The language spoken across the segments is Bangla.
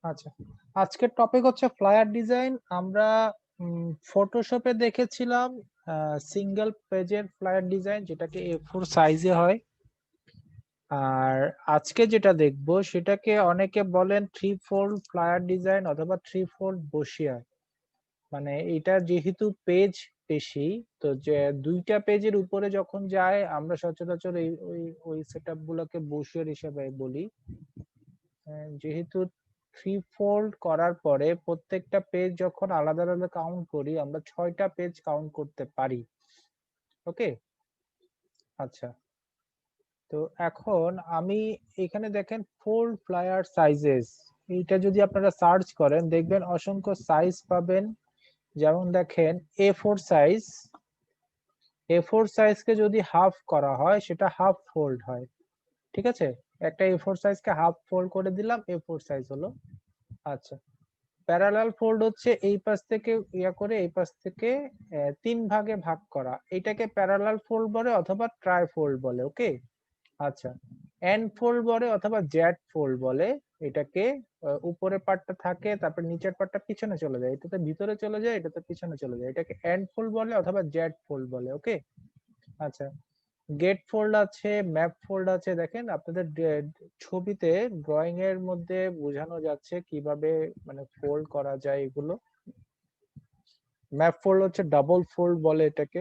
আচ্ছা, আজকের টপিক হচ্ছে ফ্লায়ার ডিজাইন। আমরা ফটোশপে দেখেছিলাম সিঙ্গেল পেজের ফ্লায়ার ডিজাইন, যেটাকে A4 সাইজে হয়। আর আজকে যেটা দেখবো সেটাকে অনেকে বলেন 3-fold ফ্লায়ার ডিজাইন অথবা 3-fold বসিয়া। মানে এটা যেহেতু পেজ বেশি, তো যে দুইটা পেজের উপরে যখন যায় আমরা সচরাচর এই ওই ওই সেটআপ গুলোকে বসিয়ার হিসেবে বলি। যেহেতু 3-fold করার পরে প্রত্যেকটা পেজ যখন আলাদা আলাদা কাউন্ট করি, আমরা 6টা পেজ কাউন্ট করতে পারি। ওকে, আচ্ছা। তো এখন আমি এখানে দেখেন ফোল্ড ফ্লায়ার সাইজেস, এইটা যদি আপনারা সার্চ করেন দেখবেন অসংখ্য সাইজ পাবেন। যেমন দেখেন A4 সাইজ, A4 সাইজকে যদি হাফ করা হয় সেটা হাফ ফোল্ড হয়। ঠিক আছে, একটা A4 সাইজকে হাফ ফোল্ড করে দিলাম, A4 সাইজ হলো। আচ্ছা, প্যারালাল ফোল্ড হচ্ছে এই পাশ থেকে ইয়া করে এই পাশ থেকে 3 ভাগে ভাগ করা, এটাকে প্যারালাল ফোল্ড বলে অথবা ট্রাই ফোল্ড বলে। ওকে, আচ্ছা। এন্ড ফোল্ড বলে অথবা জ্যাট ফোল্ড বলে এটাকে। উপরের পার্টটা থাকে, তারপর নিচের পার্টটা পিছনে চলে যায়, এটাতে ভিতরে চলে যায়, এটাতে পিছনে চলে যায়, এটাকে এন্ড ফোল্ড বলে অথবা জ্যাট ফোল্ড বলে। ওকে, আচ্ছা। গেট ফোল্ড আছে, ম্যাপ ফোল্ড আছে। দেখেন আপনাদের ছবিতে ড্রয়িং এর মধ্যে বোঝানো যাচ্ছে কিভাবে মানে ফোল্ড করা যায় এগুলো। ম্যাপ ফোল্ড হচ্ছে ডাবল ফোল্ড বলে এটাকে।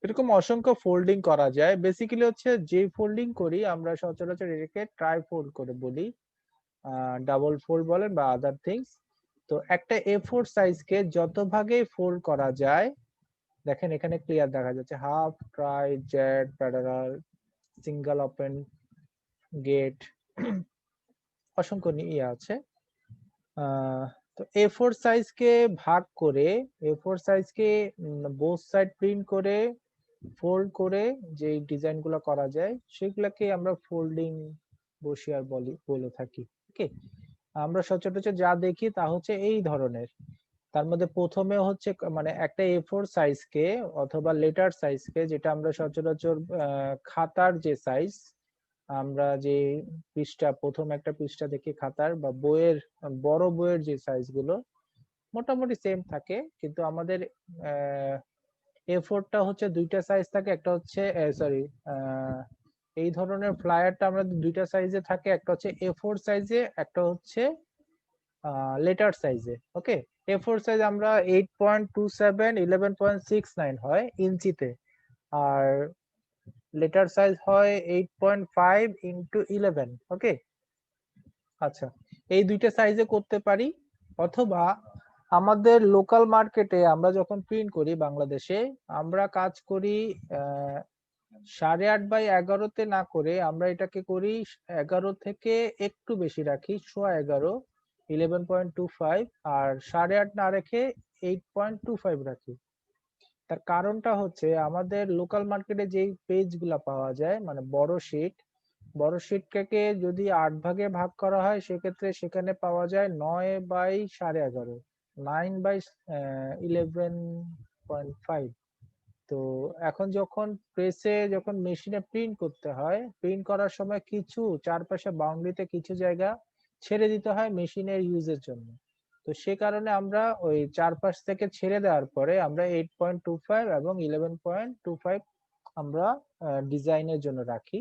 এরকম অসংখ্য ফোল্ডিং করা যায়। বেসিক্যালি হচ্ছে যে ফোল্ডিং করি আমরা সচরাচর এটাকে ট্রাই ফোল্ড করে বলি, ডাবল ফোল্ড বলেন বা আদার থিংস। তো একটা A4 সাইজকে যত ভাগে ফোল্ড করা যায়, দেখেন এখানে ক্লিয়ার দেখা যাচ্ছে half, tri, Z, parallel, single, open, gate, অসংখ্য ইয়ে আছে। তো A4 সাইজকে ভাগ করে, A4 সাইজকে বোথ সাইড প্রিন্ট করে ফোল্ড করে যে ডিজাইন গুলো করা যায় সেগুলোকে আমরা ফোল্ডিং বসিয়ার বলে থাকি। ওকে, আমরা সচরাচর যা দেখি তা হচ্ছে এই ধরনের। তার মধ্যে প্রথমে হচ্ছে মানে একটা A4 সাইজকে অথবা লেটার সাইজকে, যেটা আমরা সচরাচর খাতার যে সাইজ, আমরা যে পৃষ্ঠা, প্রথম একটা পৃষ্ঠা দেখি খাতার বা বইয়ের, বড় বইয়ের যে সাইজ গুলো মোটামুটি সেম থাকে, কিন্তু আমাদের A4 টা হচ্ছে দুইটা সাইজ থাকে। একটা হচ্ছে সরি, এই ধরনের ফ্লায়ারটা আমরা দুইটা সাইজে থাকে, একটা হচ্ছে A4 সাইজে, একটা হচ্ছে লেটার সাইজে। ওকে, A4 সাইজ আমরা 8.27 11.69 হয় ইঞ্চিতে, আর লেটার সাইজ হয় 8.5 ইন্টু 11। ওকে, আচ্ছা। এই দুইটা সাইজে করতে পারি, অথবা আমাদের লোকাল মার্কেটে আমরা যখন প্রিন্ট করি বাংলাদেশে, আমরা কাজ করি 8.5x11 না করে আমরা এটাকে করি 11 থেকে একটু বেশি রাখি, 11.25, 11.25, আর 8.5 না রেখে 8.25 রাখি। তার কারণটা হচ্ছে আমাদের লোকাল মার্কেটে যেই পেজ গুলা পাওয়া যায় মানে বড় শিটটাকে যদি 8 ভাগে ভাগ করা হয় সেক্ষেত্রে সেখানে পাওয়া যায় 9/11.5, 9/11.5। তো এখন যখন প্রেসে যখন মেশিনে প্রিন্ট করতে হয়, প্রিন্ট করার সময় কিছু চারপাশে বাউন্ডারিতে কিছু জায়গা ছেড়ে দিতে হয় মেশিনের ইউজের জন্য। তো সে কারণে আমরা ওই চারপাশ থেকে ছেড়ে দেওয়ার পরে আমরা 8.25 এবং 11.25 আমরা ডিজাইনের জন্য রাখি।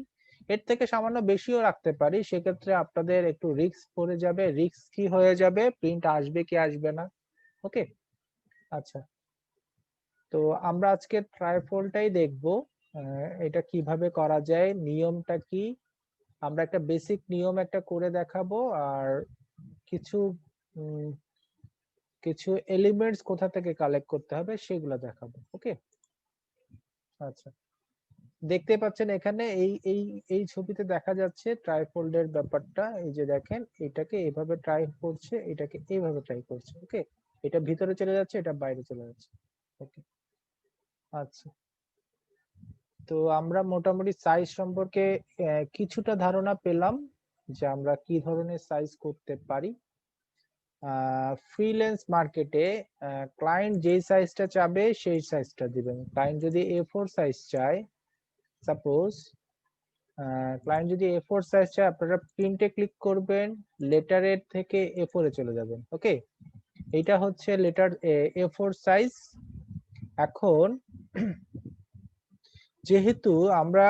এর থেকে সামান্য বেশিও রাখতে পারি, সেক্ষেত্রে আপনাদের একটু রিস্ক পড়ে যাবে, রিস্ক কি হয়ে যাবে, প্রিন্ট আসবে কি আসবে না। ওকে, আচ্ছা। তো আমরা আজকে ট্রাইফলটাই দেখব, এটা কিভাবে করা যায়, নিয়মটা কি। আমরা একটা বেসিক নিয়ম একটা করে দেখাবো, আর কিছু উম, কিছু এলিমেন্টস কোথা থেকে কালেক্ট করতে হবে সেগুলো দেখাবো। ওকে, আচ্ছা। দেখতে পাচ্ছেন এখানে এই এই এই ছবিতে দেখা যাচ্ছে ট্রাইফোল্ডের ব্যাপারটা। এই যে দেখেন এটাকে এভাবে ট্রাই করছে, এটাকে এইভাবে ট্রাই করছে। ওকে, এটা ভিতরে চলে যাচ্ছে, এটা বাইরে চলে যাচ্ছে। ওকে, আচ্ছা। তো আমরা মোটামুটি সাইজ সম্পর্কে কিছুটা ধারণা পেলাম যে আমরা কি ধরনের সাইজ করতে পারি। ফ্রিল্যান্স মার্কেটে ক্লায়েন্ট যেই সাইজটা চাবে সেই সাইজটা দিবেন। ক্লায়েন্ট যদি A4 সাইজ চায়, সাপোজ ক্লায়েন্ট যদি A4 সাইজ চায় আপনারা প্রিন্টে ক্লিক করবেন, লেটারের থেকে A4 এ চলে যাবেন। ওকে, এটা হচ্ছে লেটার A4 সাইজ। এখন যেহেতু আমরা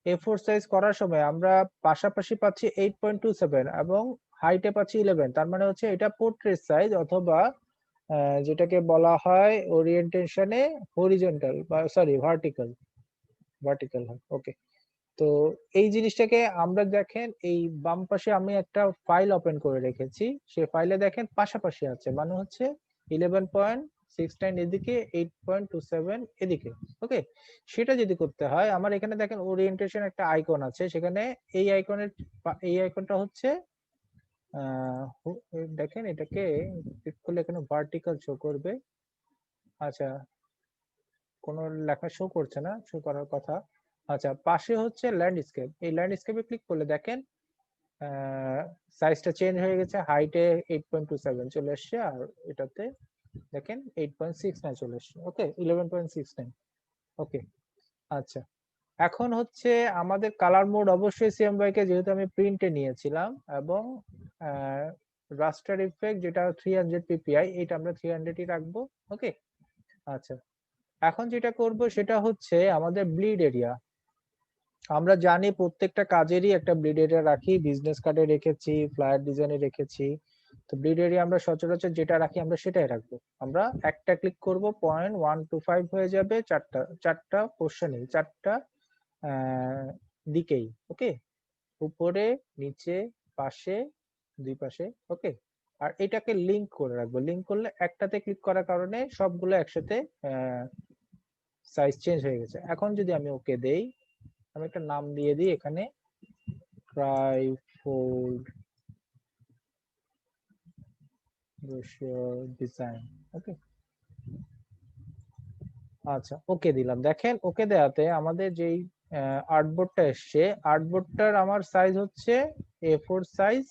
A4 সাইজ করার সময় আমরা পাশাপাশি পাচ্ছি 8.27 এবং হাইটে পাচ্ছি 11, তার মানে হচ্ছে এটা পোর্ট্রেট সাইজ অথবা যেটাকে বলা হয় ওরিয়েন্টেশনে হরিজন্টাল বা সরি ভার্টিক্যাল হয়। ওকে, তো এই জিনিসটাকে আমরা দেখেন এই বাম পাশে আমি একটা ফাইল ওপেন করে রেখেছি, সেই ফাইলে দেখেন পাশাপাশি আছে, মানে হচ্ছে 11.69 এদিকে, 8.27 এদিকে। ওকে, সেটা যদি করতে হয় আমার এখানে দেখেন ওরিয়েন্টেশন একটা আইকন আছে, সেখানে এই আইকনটা হচ্ছে দেখেন এটাকে ক্লিক করলে এখানে ভার্টিক্যাল শো করবে। আচ্ছা, কোনো লেখা শো করছে না, শো করার কথা। আচ্ছা, পাশে হচ্ছে ল্যান্ডস্কেপ, এই ল্যান্ডস্কেপে ক্লিক করলে দেখেন সাইজটা চেঞ্জ হয়ে গেছে, হাইটে 8.27 চলে এসছে আর এটাতে দেখেন 8.69 চলে এসছে। ওকে, 11.69। ওকে, আচ্ছা, এখন হচ্ছে আমাদের কালার মোড অবশ্যই CMYK কে যেহেতু আমি প্রিন্টে নিয়েছিলাম, এবং রাস্টার ইফেক্ট যেটা 300 ppi, এটা আমরা 300ই রাখবো। ওকে, আচ্ছা, এখন যেটা করব সেটা হচ্ছে আমাদের ব্লিড এরিয়া। আমরা জানি প্রত্যেকটা কাজেরই একটা ব্লিড এরিয়া রাখি, বিজনেস কার্ডে রেখেছি, ফ্লায়ার ডিজাইনে রেখেছি। তো ব্লিড এরিয়া আমরা সচরাচর যেটা রাখি আমরা সেটাই রাখবো। আমরা একটা ক্লিক করব, 0.125 হয়ে যাবে, চারটা পোর্শনে, চারটা দিকেই। ওকে, উপরে, নিচে, পাশে, দুই পাশে। ওকে, আর এটাকে লিংক করে রাখবো, লিংক করলে একটাতে ক্লিক করার কারণে সবগুলো একসাথে সাইজ চেঞ্জ হয়ে গেছে। এখন যদি আমি ওকে দেই, আমি একটা নাম দিয়ে দিই এখানে, ট্রাইফোল্ড ডিজাইন। ওকে, আচ্ছা, ওকে দিলাম। দেখেন ওকে দেওয়াতে আমাদের যেই আর্টবোর্ডটা এসছে, আর্টবোর্ডটার আমার সাইজ হচ্ছে A4 সাইজ,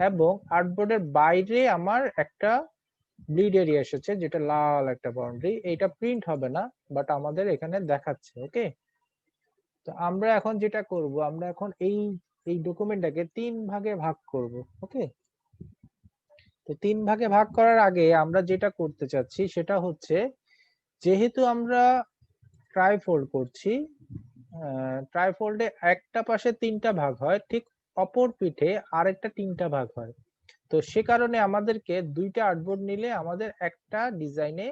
এবং আর্টবোর্ডের বাইরে আমার একটা ব্লিড এরিয়া এসেছে, যেটা লাল একটা বাউন্ডারি। এটা প্রিন্ট হবে না, বাট আমাদের এখানে দেখাচ্ছে। ওকে, তো আমরা এখন যেটা করব, আমরা এখন এই ডকুমেন্টটাকে 3 ভাগে ভাগ করব। ওকে, তো 3 ভাগে ভাগ করার আগে আমরা যেটা করতে চাচ্ছি সেটা হচ্ছে, যেহেতু আমরা ট্রাইফোল্ড করছি, ট্রাইফোল্ডে একটা পাশে 3টা ভাগ হয়, ঠিক অপর পিঠে আরেকটা 3টা ভাগ হয়। তো সে কারণে আমাদেরকে 2টা আর্টবোর্ড নিলে আমাদের একটা ডিজাইনে,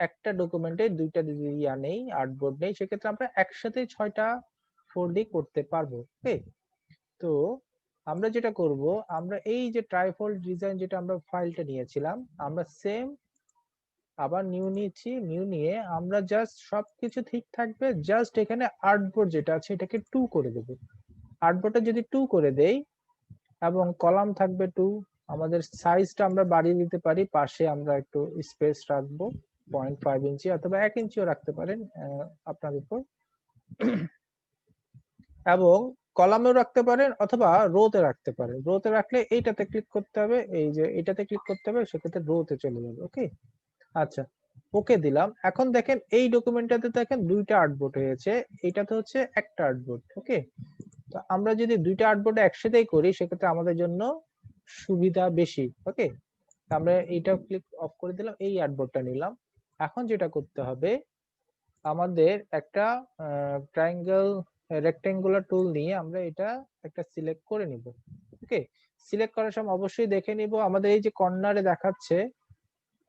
একটা ডকুমেন্টে 2টা ইয়া নেই, আর্টবোর্ড নেই, সেক্ষেত্রে আমরা একসাথে 6টা ফোল্ডই করতে পারবো। ওকে, তো আমরা যেটা করব, আমরা এই যে ট্রাইফোল্ড ডিজাইন যেটা আমরা ফাইলটা নিয়েছিলাম, আমরা সেম আবার নিউ নিচ্ছি, নিউ নিয়ে আমরা জাস্ট সবকিছু ঠিক থাকবে, জাস্ট এখানে আর্টবোর্ড যেটা আছে এটাকে 2 করে দেব। আর্টবোর্ডটা যদি 2 করে দেই এবং কলাম থাকবে 2, আমাদের সাইজটা আমরা বাড়িয়ে দিতে পারি, পাশে আমরা একটু স্পেস রাখবো 0.5 ইঞ্চি অথবা 1 ইঞ্চিও রাখতে পারেন, আপনার উপর। এবং কলামেও রাখতে পারেন অথবা রোতে রাখতে পারেন। রোতে রাখলে এইটাতে ক্লিক করতে হবে, এই যে এটাতে ক্লিক করতে হবে, সেক্ষেত্রে রোতে চলে যাবে। ওকে, আচ্ছা, ওকে দিলাম। এখন দেখেন এই ডকুমেন্টটাতে দেখেন 2টা আর্টবোর্ড হয়েছে, এটাতে হচ্ছে একটা আর্টবোর্ড। ওকে, তো আমরা যদি 2টা আর্টবোর্ড একসাথেই করি সেক্ষেত্রে আমাদের জন্য সুবিধা বেশি। ওকে, আমরা এইটা ক্লিক অফ করে দিলাম, এই আর্টবোর্ডটা নিলাম। এখন যেটা করতে হবে, আমাদের একটা ট্রায়াঙ্গেল রেক্টেঙ্গুলার টুল নিয়ে আমরা এটা একটা সিলেক্ট করে নিব। ওকে, সিলেক্ট করার সময় অবশ্যই দেখে নিব আমাদের এই যে কর্নারে দেখাচ্ছে,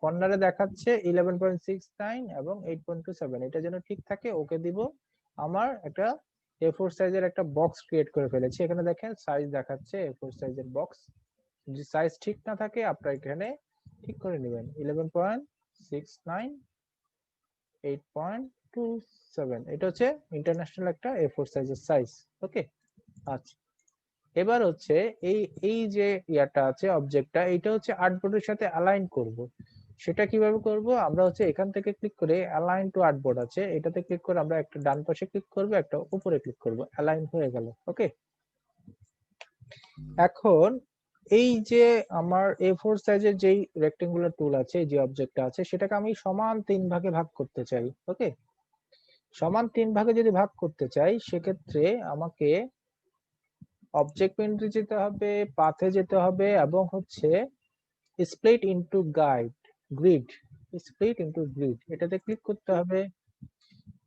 11.69 এবং 8.27, এটা যেন ঠিক থাকে। ওকে দিব। আমার একটা A4 সাইজের একটা বক্স ক্রিয়েট করে ফেলেছি, এখানে দেখেন সাইজ দেখাচ্ছে A4 সাইজের বক্স। যদি সাইজ ঠিক না থাকে আপনারা এখানে ঠিক করে নেবেন, 11.69, 8.27, এটা হচ্ছে ইন্টারন্যাশনাল একটা A4 সাইজের সাইজ। ওকে, আচ্ছা, এবার হচ্ছে এই এই যে ইয়াটা আছে, অবজেক্টটা, এটা হচ্ছে আর্টবোর্ডের সাথে অ্যালাইন করব। সেটা কিভাবে করব, আমরা হচ্ছে এখান থেকে ক্লিক করে অ্যালাইন টু আর্টবোর্ড আছে, এটাতে ক্লিক করে আমরা একটা ডান পাশে ক্লিক করব, একটা উপরে ক্লিক করব, অ্যালাইন হয়ে গেল। ওকে, এখন এই যে আমার A4 সাইজের যেই রেক্টেঙ্গুলার টুল আছে, যে অবজেক্টটা আছে, সেটাকে আমি সমান 3 ভাগে ভাগ করতে চাই। ওকে, সমান 3 ভাগে যদি ভাগ করতে চাই সেক্ষেত্রে আমাকে অবজেক্ট মেনুতে যেতে হবে, পাথে যেতে হবে এবং হচ্ছে split into grid, split into grid এটাতে ক্লিক করতে হবে।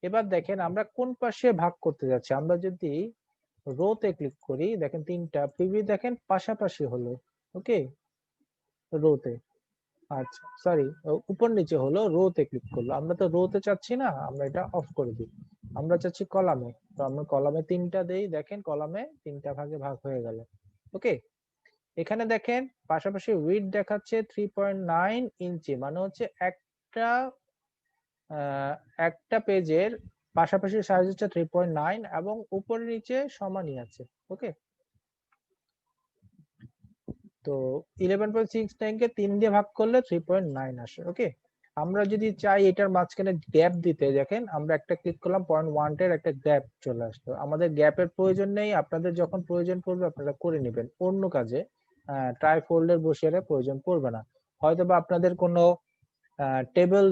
এবার দেখেন আমরা কোন পাশে ভাগ করতে যাচ্ছি। আমরা যদি রোতে ক্লিক করি, দেখেন তিনটা প্রিভিউ দেখেন পাশাপাশি হলো। ওকে, রোতে, আচ্ছা সরি, উপর নিচে হলো, রোতে ক্লিক করলো। আমরা তো রোতে চাচ্ছি না, আমরা এটা অফ করে দিই। আমরা চাচ্ছি কলামে, তো আমরা কলামে তিনটা দেই। দেখেন কলামে তিনটা ভাগে ভাগ হয়ে গেল। ওকে, এখানে দেখেন পাশাপাশি উইডথ দেখাচ্ছে 3.9 ইঞ্চি, মানে হচ্ছে একটা পেজের পাশাপাশি সাইজ হচ্ছে 3.9 এবং উপরে নিচে সমানই আছে। ওকে, তো 11.69 কে 3 দিয়ে ভাগ করলে 3.9 আসে। ওকে, আমরা যদি চাই এটার মাঝখানে গ্যাপ দিতে, দেখেন আমরা একটা ক্লিক করলাম, 0.1 এর একটা গ্যাপ চলে আসলো। আমাদের গ্যাপের প্রয়োজন নেই, আপনাদের যখন প্রয়োজন পড়বে আপনারা করে নেবেন অন্য কাজে। ট্রাই ফোল্ডার বসিয়ে প্রয়োজন পড়বে না। হয়তোবা আপনাদের কোনো টেবিল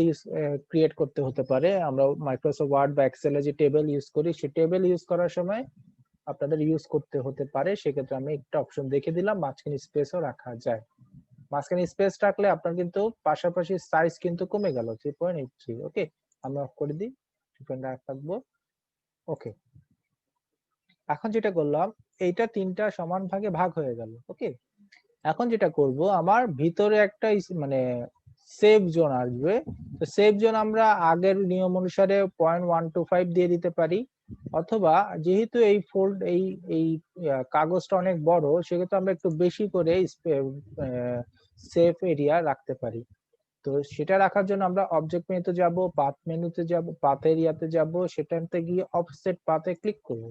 ক্রিয়েট করতে হতে পারে। আমরা মাইক্রোসফট ওয়ার্ড বা এক্সেলে যে টেবিল ইউজ করি, সেই টেবিল ইউজ করার সময় আপনাদের ইউজ করতে হতে পারে। সেক্ষেত্রে আমি একটা অপশন দেখে দিলাম, মাঝখানে স্পেসও রাখা যায়। মাঝখানে স্পেস রাখলে আপনার কিন্তু পাশাপাশি সাইজ কিন্তু কমে গেল 3.83। ওকে, আমরা অফ করে দিই, 3.8 রাখবো। ওকে, এখন যেটা করলাম, এইটা তিনটা সমান ভাগে ভাগ হয়ে গেল। ওকে, এখন যেটা করব, আমার ভিতরে একটা মানে সেভ জোন আসবে। তো সেভ জোন আমরা আগের নিয়ম অনুসারে 0.125 দিয়ে দিতে পারি, অথবা যেহেতু এই ফোল্ড এই কাগজটা অনেক বড়, সেক্ষেত্রে আমরা একটু বেশি করে সেভ এরিয়া রাখতে পারি। তো সেটা রাখার জন্য আমরা অবজেক্ট মেনুতে যাব, পাথ মেনুতে যাব, পাথ এরিয়াতে যাব, সেটাতে গিয়ে অফসেট পাথে ক্লিক করব।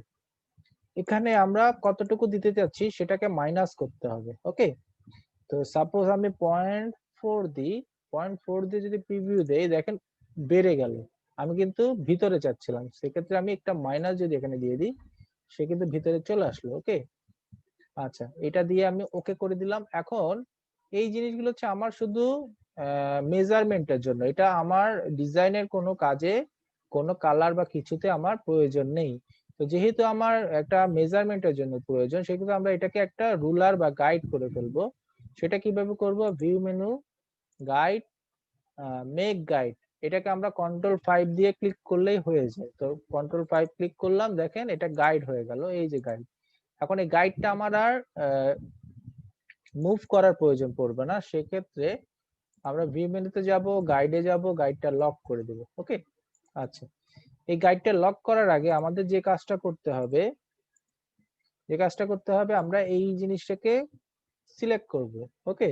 এখানে আমরা কতটুকু দিতে যাচ্ছি সেটাকে মাইনাস করতে হবে। ওকে, তো সাপোজ আমি 0.4 দিই, 0.4 দিয়ে যদি প্রিভিউ দেই, দেখেন বেড়ে গেল। আমি কিন্তু ভিতরে চাচ্ছিলাম, সেক্ষেত্রে আমি একটা মাইনাস যদি এখানে দিয়ে দিই, সে কিন্তু ভিতরে চলে আসলো। ওকে, আচ্ছা, এটা দিয়ে আমি ওকে করে দিলাম। এখন এই জিনিসগুলো হচ্ছে আমার শুধু মেজারমেন্টের জন্য, এটা আমার ডিজাইনের কোনো কাজে, কোনো কালার বা কিছুতে আমার প্রয়োজন নেই। তো যেহেতু আমার একটা মেজারমেন্টের জন্য প্রয়োজন, সেক্ষেত্রে আমরা এটাকে একটা রুলার বা গাইড করে ফেলবো। সেটা কিভাবে করব, view menu, guide, make guide, এটাকে আমরা কন্ট্রোল 5 দিয়ে ক্লিক করলেই হয়ে যায়। তো কন্ট্রোল 5 ক্লিক করলাম, দেখেন এটা গাইড হয়ে গেল, এই যে গাইড। এখন এই গাইডটা আমার আর মুভ করার প্রয়োজন পড়বে না। সেক্ষেত্রে আমরা ভিউ মেনুতে যাব, গাইডে যাব, গাইডটা লক করে দেব। ওকে, আচ্ছা, এই গাইডটা লক করার আগে আমাদের যে কাজটা করতে হবে, আমরা এই জিনিসটাকে সিলেক্ট করব। ওকে,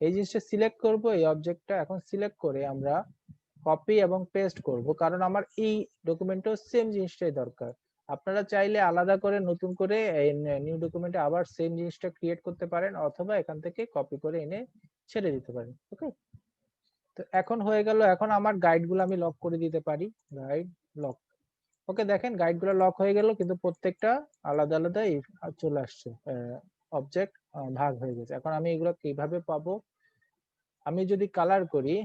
এই জিনিসটা সিলেক্ট করব, এই অবজেক্টটা এখন সিলেক্ট করে আমরা কপি এবং পেস্ট করব, কারণ আমার এই ডকুমেন্টেও সেম জিনিসটাই দরকার। আপনারা চাইলে আলাদা করে নতুন করে নিউ ডকুমেন্টে আবার সেম জিনিসটা ক্রিয়েট করতে পারেন, অথবা এখান থেকে কপি করে এনে ছেড়ে দিতে পারেন। ওকে, তো এখন হয়ে গেল। এখন আমার গাইডগুলো আমি লক করে দিতে পারি, গাইড লক। ওকে, দেখেন গাইডগুলো লক হয়ে গেল, কিন্তু প্রত্যেকটা আলাদা আলাদা চলে আসছে, অবজেক্ট ভাগ হয়ে গেছে। এখন আমি এগুলো কিভাবে পাবো, আমি যদি কালার করি,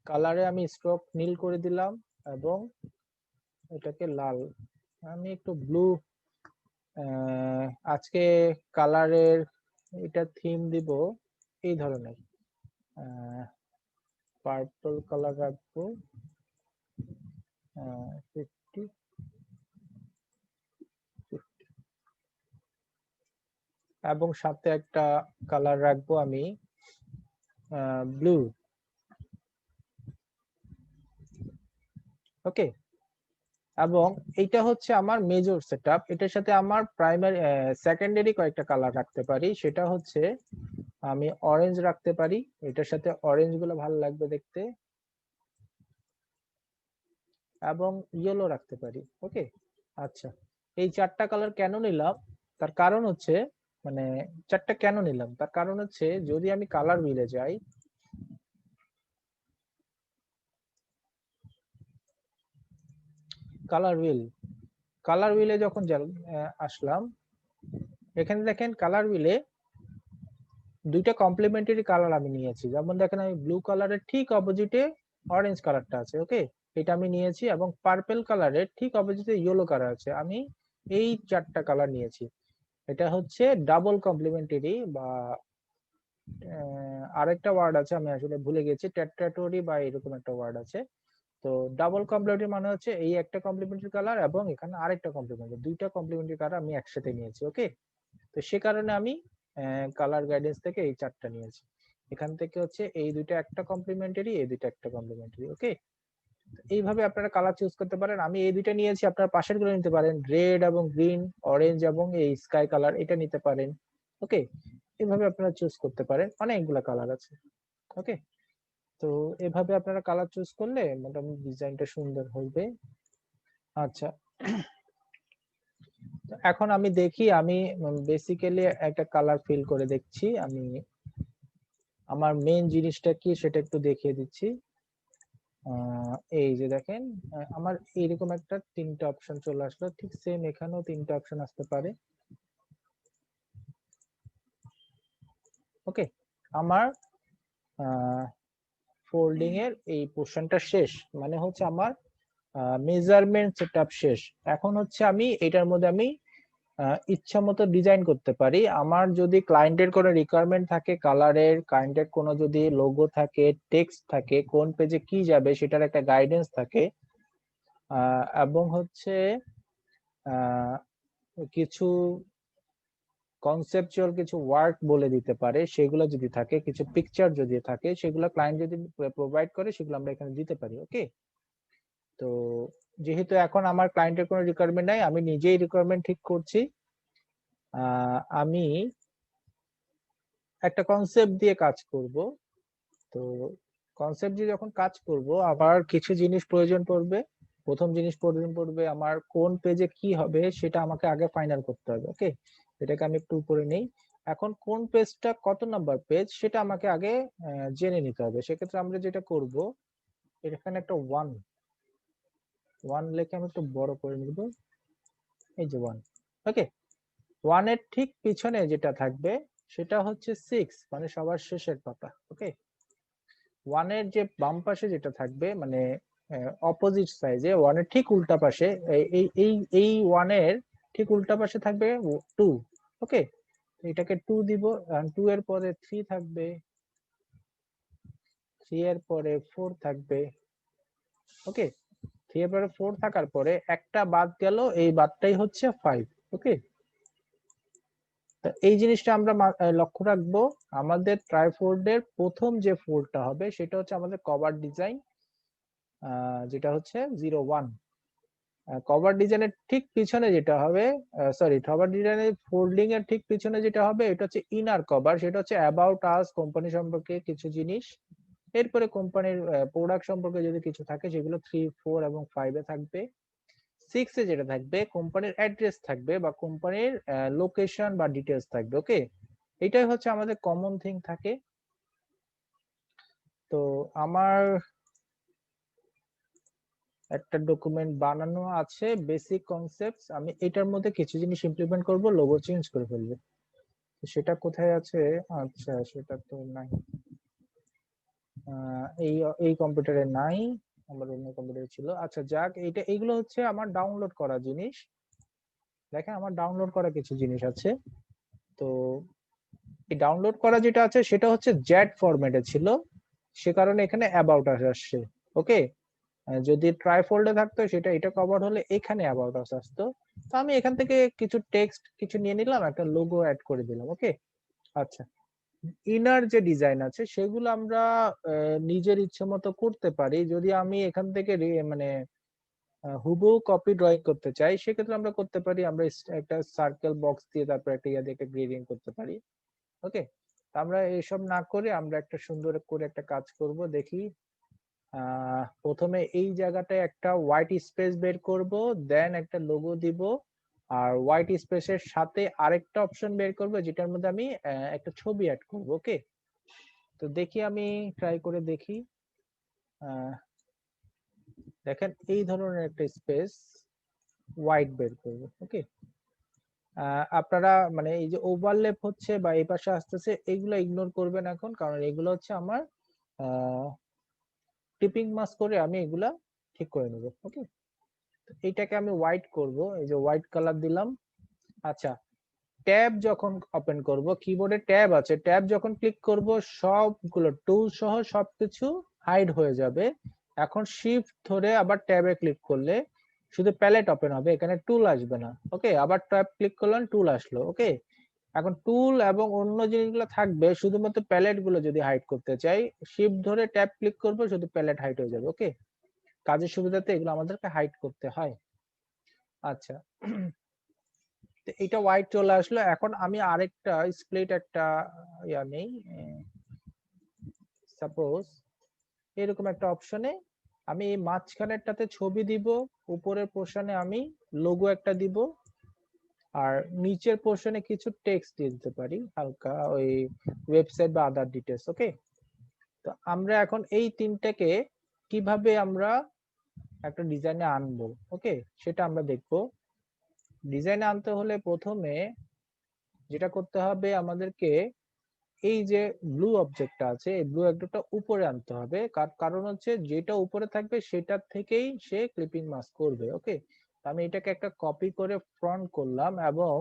কালারে আমি স্ট্রোক নীল করে দিলাম এবং এটাকে লাল, আমি একটু ব্লু, আজকে কালারের এটা থিম দিব এই ধরনের, পার্পল কালার রাখবো 50, এবং সাথে একটা কালার রাখবো আমি ব্লু। ওকে, এবং এইটা হচ্ছে আমার মেজর সেটআপ। এটার সাথে আমার প্রাইমারি সেকেন্ডারি কয়েকটা কালার রাখতে পারি, সেটা হচ্ছে আমি অরেঞ্জ রাখতে পারি, এটার সাথে অরেঞ্জ গুলো ভালো লাগবে দেখতে, এবং ইয়েলো রাখতে পারি। ওকে, আচ্ছা, এই চারটা কালার কেন নিলাম, তার কারণ হচ্ছে, মানে চারটা কেন নিলাম তার কারণ হচ্ছে, যদি আমি কালার হুইলে যাই, কালার হুইলে যখন আসলাম, এখানে দেখেন কালার হুইলে দুইটা কমপ্লিমেন্টারি কালার আমি নিয়েছি। যেমন দেখেন আমি ব্লু কালারের ঠিক অপোজিটে অরেঞ্জ কালারটা আছে। ওকে, এটা আমি নিয়েছি, এবং পার্পল কালারের ঠিক অপোজিটে ইয়েলো কালার আছে, আমি এই 4টা কালার নিয়েছি। এটা হচ্ছে ডাবল কমপ্লিমেন্টারি, বা আরেকটা ওয়ার্ড আছে আমি আসলে ভুলে গেছি, টেট্রাটোরি বা এরকম একটা ওয়ার্ড আছে। তো ডাবল কমপ্লিমেন্টারি মানে হচ্ছে এই একটা কমপ্লিমেন্টারি কালার এবং এখানে আরেকটা কমপ্লিমেন্টারি, দুইটা কমপ্লিমেন্টারি কালার আমি একসাথে নিয়েছি। ওকে, তো সে কারণে আমি কালার গাইডেন্স থেকে এই 4টা নিয়েছি। এখান থেকে হচ্ছে এই দুইটা একটা কমপ্লিমেন্টারি, এই দুইটা একটা কমপ্লিমেন্টারি। ওকে, এইভাবে আপনারা কালার চুজ করতে পারেন। আমি এই দুইটা নিয়েছি, আপনারা পাশের গুলো নিতে পারেন, রেড এবং গ্রিন, অরেঞ্জ এবং এই স্কাই কালার, এটা নিতে পারেন। ওকে, এইভাবে আপনারা চুজ করতে পারেন, অনেকগুলা কালার আছে। ওকে, তো এভাবে আপনারা কালার চুজ করলে মোটামুটি ডিজাইনটা সুন্দর হবে। আচ্ছা, এখন আমি দেখি, আমি বেসিক্যালি একটা কালার ফিল করে দেখছি, আমি আমার মেইন জিনিসটা কি সেটা একটু দেখিয়ে দিচ্ছি। এই যে দেখেন, আমার এইরকম একটা 3টা অপশন চলে আসলো, ঠিক সেম এখানেও 3টা অপশন আসতে পারে। ওকে, আমার ফোল্ডিং এর এই পোর্শনটা শেষ, মানে হচ্ছে আমার মেজারমেন্ট সেটআপ শেষ। এখন হচ্ছে আমি এটার মধ্যে আমি ইচ্ছা মতো ডিজাইন করতে পারি। আমার যদি ক্লায়েন্টের কোনো রিকোয়ারমেন্ট থাকে কালারের, ক্লায়েন্টের কোনো যদি লোগো থাকে, টেক্সট থাকে, কোন পেজে কি যাবে সেটার একটা গাইডেন্স থাকে, এবং হচ্ছে কিছু কনসেপচুয়াল কিছু ওয়ার্ক বলে দিতে পারে, সেগুলো যদি থাকে, কিছু পিকচার যদি থাকে, সেগুলো ক্লায়েন্ট যদি প্রোভাইড করে সেগুলো আমরা এখানে দিতে পারি। ওকে, তো যেহেতু এখন আমার ক্লায়েন্টের কোনো রিকোয়ারমেন্ট নাই, আমি নিজেই রিকোয়ারমেন্ট ঠিক করছি। আমি একটা কনসেপ্ট দিয়ে কাজ করব। তো কনসেপ্ট দিয়ে যখন কাজ করব, আবার কিছু জিনিস প্রয়োজন পড়বে। প্রথম জিনিস প্রয়োজন পড়বে আমার কোন পেজে কি হবে সেটা আমাকে আগে ফাইনাল করতে হবে। ওকে, এটাকে আমি একটু উপরে নেই। এখন কোন পেজটা কত নাম্বার পেজ সেটা আমাকে আগে জেনে নিতে হবে। সেক্ষেত্রে আমরা যেটা করব, এখানে একটা ওয়ান লিখে আমি একটু বড় করে নিব, এই যে ওয়ান। ওকে, ওয়ানের ঠিক পিছনে যেটা থাকবে সেটা হচ্ছে 6, মানে সবার শেষের পাতা। ওকে, ওয়ানের যে বাম পাশে যেটা থাকবে, মানে অপোজিট সাইজে ওয়ানের ঠিক উল্টা পাশে, এই এই এই ওয়ানের ঠিক উল্টা পাশে থাকবে 2। ওকে, এটাকে 2 দিব, 2 এর পরে 3 থাকবে, 3 এর পরে 4 থাকবে। ওকে, 3 এর পরে 4 থাকার পরে একটা বাদ গেল, এই বাদটাই হচ্ছে 5। ওকে, এই জিনিসটা আমরা লক্ষ্য রাখবো। আমাদের ট্রাইফোল্ডের প্রথম যে ফোল্ডটা হবে সেটা হচ্ছে আমাদের কভার ডিজাইন, যেটা হচ্ছে 01। কভার ডিজাইনের ঠিক পিছনে যেটা হবে, সরি, কভার ডিজাইনের ফোল্ডিং এর ঠিক পিছনে যেটা হবে এটা হচ্ছে ইনার কভার, সেটা হচ্ছে অ্যাবাউট আস, কোম্পানি সম্পর্কে কিছু জিনিস। এরপরে কোম্পানির প্রোডাক্ট সম্পর্কে যদি কিছু থাকে সেগুলো 3, 4 এবং 5 এ থাকবে। 6 এ যেটা থাকবে কোম্পানির অ্যাড্রেস থাকবে, বা কোম্পানির লোকেশন বা ডিটেলস থাকবে। ওকে, এটাই হচ্ছে আমাদের কমন থিং থাকে। তো আমার একটা ডকুমেন্ট বানানো আছে বেসিক কনসেপ্টস, আমি এটার মধ্যে কিছু জিনিস ইমপ্লিমেন্ট করব, লোগো চেঞ্জ করে ফেলবো। সেটা কোথায় আছে? আচ্ছা, সেটা তো নাই, এই এই কম্পিউটারে নাই, আমার অন্য কম্পিউটারে ছিল। আচ্ছা যাক, এইগুলো হচ্ছে আমার ডাউনলোড করা জিনিস। দেখেন, আমার ডাউনলোড করা কিছু জিনিস আছে। তো এই ডাউনলোড করা যেটা আছে সেটা হচ্ছে জ্যাট ফরম্যাটে ছিল, সে কারণে এখানে অ্যাবাউট আস আসছে। ওকে, যদি ট্রাইফোল্ডে থাকতো সেটা এটা কভার হলে এখানে অ্যাবাউট আস আসতো। তো আমি এখান থেকে কিছু টেক্সট কিছু নিয়ে নিলাম, একটা লোগো অ্যাড করে দিলাম। ওকে, আচ্ছা, ইনার যে ডিজাইন আছে সেগুলো আমরা নিজের ইচ্ছে মতো করতে পারি। যদি আমি এখান থেকে মানে হুবহু কপি ড্রয়িং করতে চাই, সেক্ষেত্রে আমরা করতে পারি, আমরা একটা সার্কেল বক্স দিয়ে তারপর একটা ইয়া দিয়ে একটা গ্রেডিং করতে পারি। ওকে, আমরা এসব না করে আমরা একটা সুন্দর করে একটা কাজ করব। দেখি, প্রথমে এই জায়গাটায় একটা হোয়াইট স্পেস বের করব, দেন একটা লোগো দিব, আর হোয়াইট স্পেসের সাথে আরেকটা অপশন বের করব যেটার মধ্যে আমি একটা ছবি অ্যাড করব। ওকে, তো দেখি, আমি ট্রাই করে দেখি। দেখেন, এই ধরনের একটা স্পেস হোয়াইট বের করব। ওকে, আপনারা মানে এই যে ওভারল্যাপ হচ্ছে বা এই পাশে আসতেছে এগুলো ইগনোর করবেন এখন, কারণ এগুলো হচ্ছে আমার টিপিং মাস্ক করে আমি এগুলা ঠিক করে নেব। ওকে, এইটাকে আমি হোয়াইট করব, এই যে হোয়াইট কালার দিলাম। আচ্ছা, ট্যাব যখন ওপেন করব, কিবোর্ডে ট্যাব আছে, ট্যাব যখন ক্লিক করব সবগুলো টুল সহ সবকিছু হাইড হয়ে যাবে। এখন শিফট ধরে আবার ট্যাবে ক্লিক করলে শুধু প্যালেট ওপেন হবে, এখানে টুল আসবে না। ওকে, আবার ট্যাব ক্লিক করলাম, টুল আসলো। ওকে, এখন টুল এবং অন্য জিনিসগুলো থাকবে, শুধুমাত্র প্যালেট গুলো যদি হাইড করতে চাই শিফট ধরে ট্যাব ক্লিক করব, শুধু প্যালেট হাইড হয়ে যাবে। ওকে, কাজের সুবিধাতে এগুলো আমাদেরকে হাইড করতে হয়। আচ্ছা, এটা হোয়াইট চলে আসলো। এখন আমি আরেকটা স্প্লিট একটা ইয়া নেই, সাপোজ এরকম একটা অপশনে আমি মাঝখানেরটাতে ছবি দিব, উপরের পোর্শনে আমি লোগো একটা দিব, আর নিচের পোর্শনে কিছু টেক্সট দিয়ে দিতে পারি হালকা, ওই ওয়েবসাইট বা আদার ডিটেলস। ওকে, তো আমরা এখন এই তিনটাকে কিভাবে আমরা একটা ডিজাইনে আনবো, ওকে, সেটা আমরা দেখবো। ডিজাইনে আনতে হলে প্রথমে যেটা করতে হবে আমাদেরকে, এই যে ব্লু অবজেক্টটা আছে, এই ব্লু অবজেক্টটা উপরে আনতে হবে। কারণ হচ্ছে যেটা উপরে থাকবে সেটার থেকেই সে ক্লিপিং মাস্ক করবে। ওকে, আমি এটাকে একটা কপি করে ফ্রন্ট করলাম এবং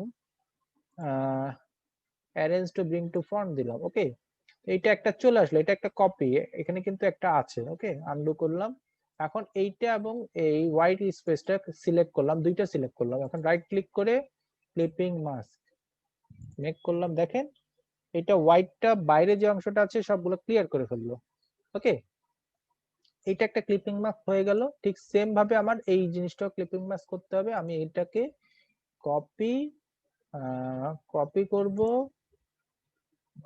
arrange to bring to front দিলাম। ওকে, এইটা একটা চলে আসলো, এটা একটা কপি, এখানে কিন্তু একটা আছে। ওকে, আনডু করলাম। এখন এইটা এবং এই হোয়াইট স্পেসটা সিলেক্ট করলাম, দুইটা সিলেক্ট করলাম। এখন রাইট ক্লিক করে ক্লিপিং মাস্ক মেক করলাম। দেখেন এটা হোয়াইটটা বাইরে যে অংশটা আছে সবগুলো ক্লিয়ার করে ফেললো। ওকে, এটা একটা ক্লিপিং মাস্ক হয়ে গেল। ঠিক সেম ভাবে আমার এই জিনিসটাও ক্লিপিং মাস্ক করতে হবে। আমি এটাকে কপি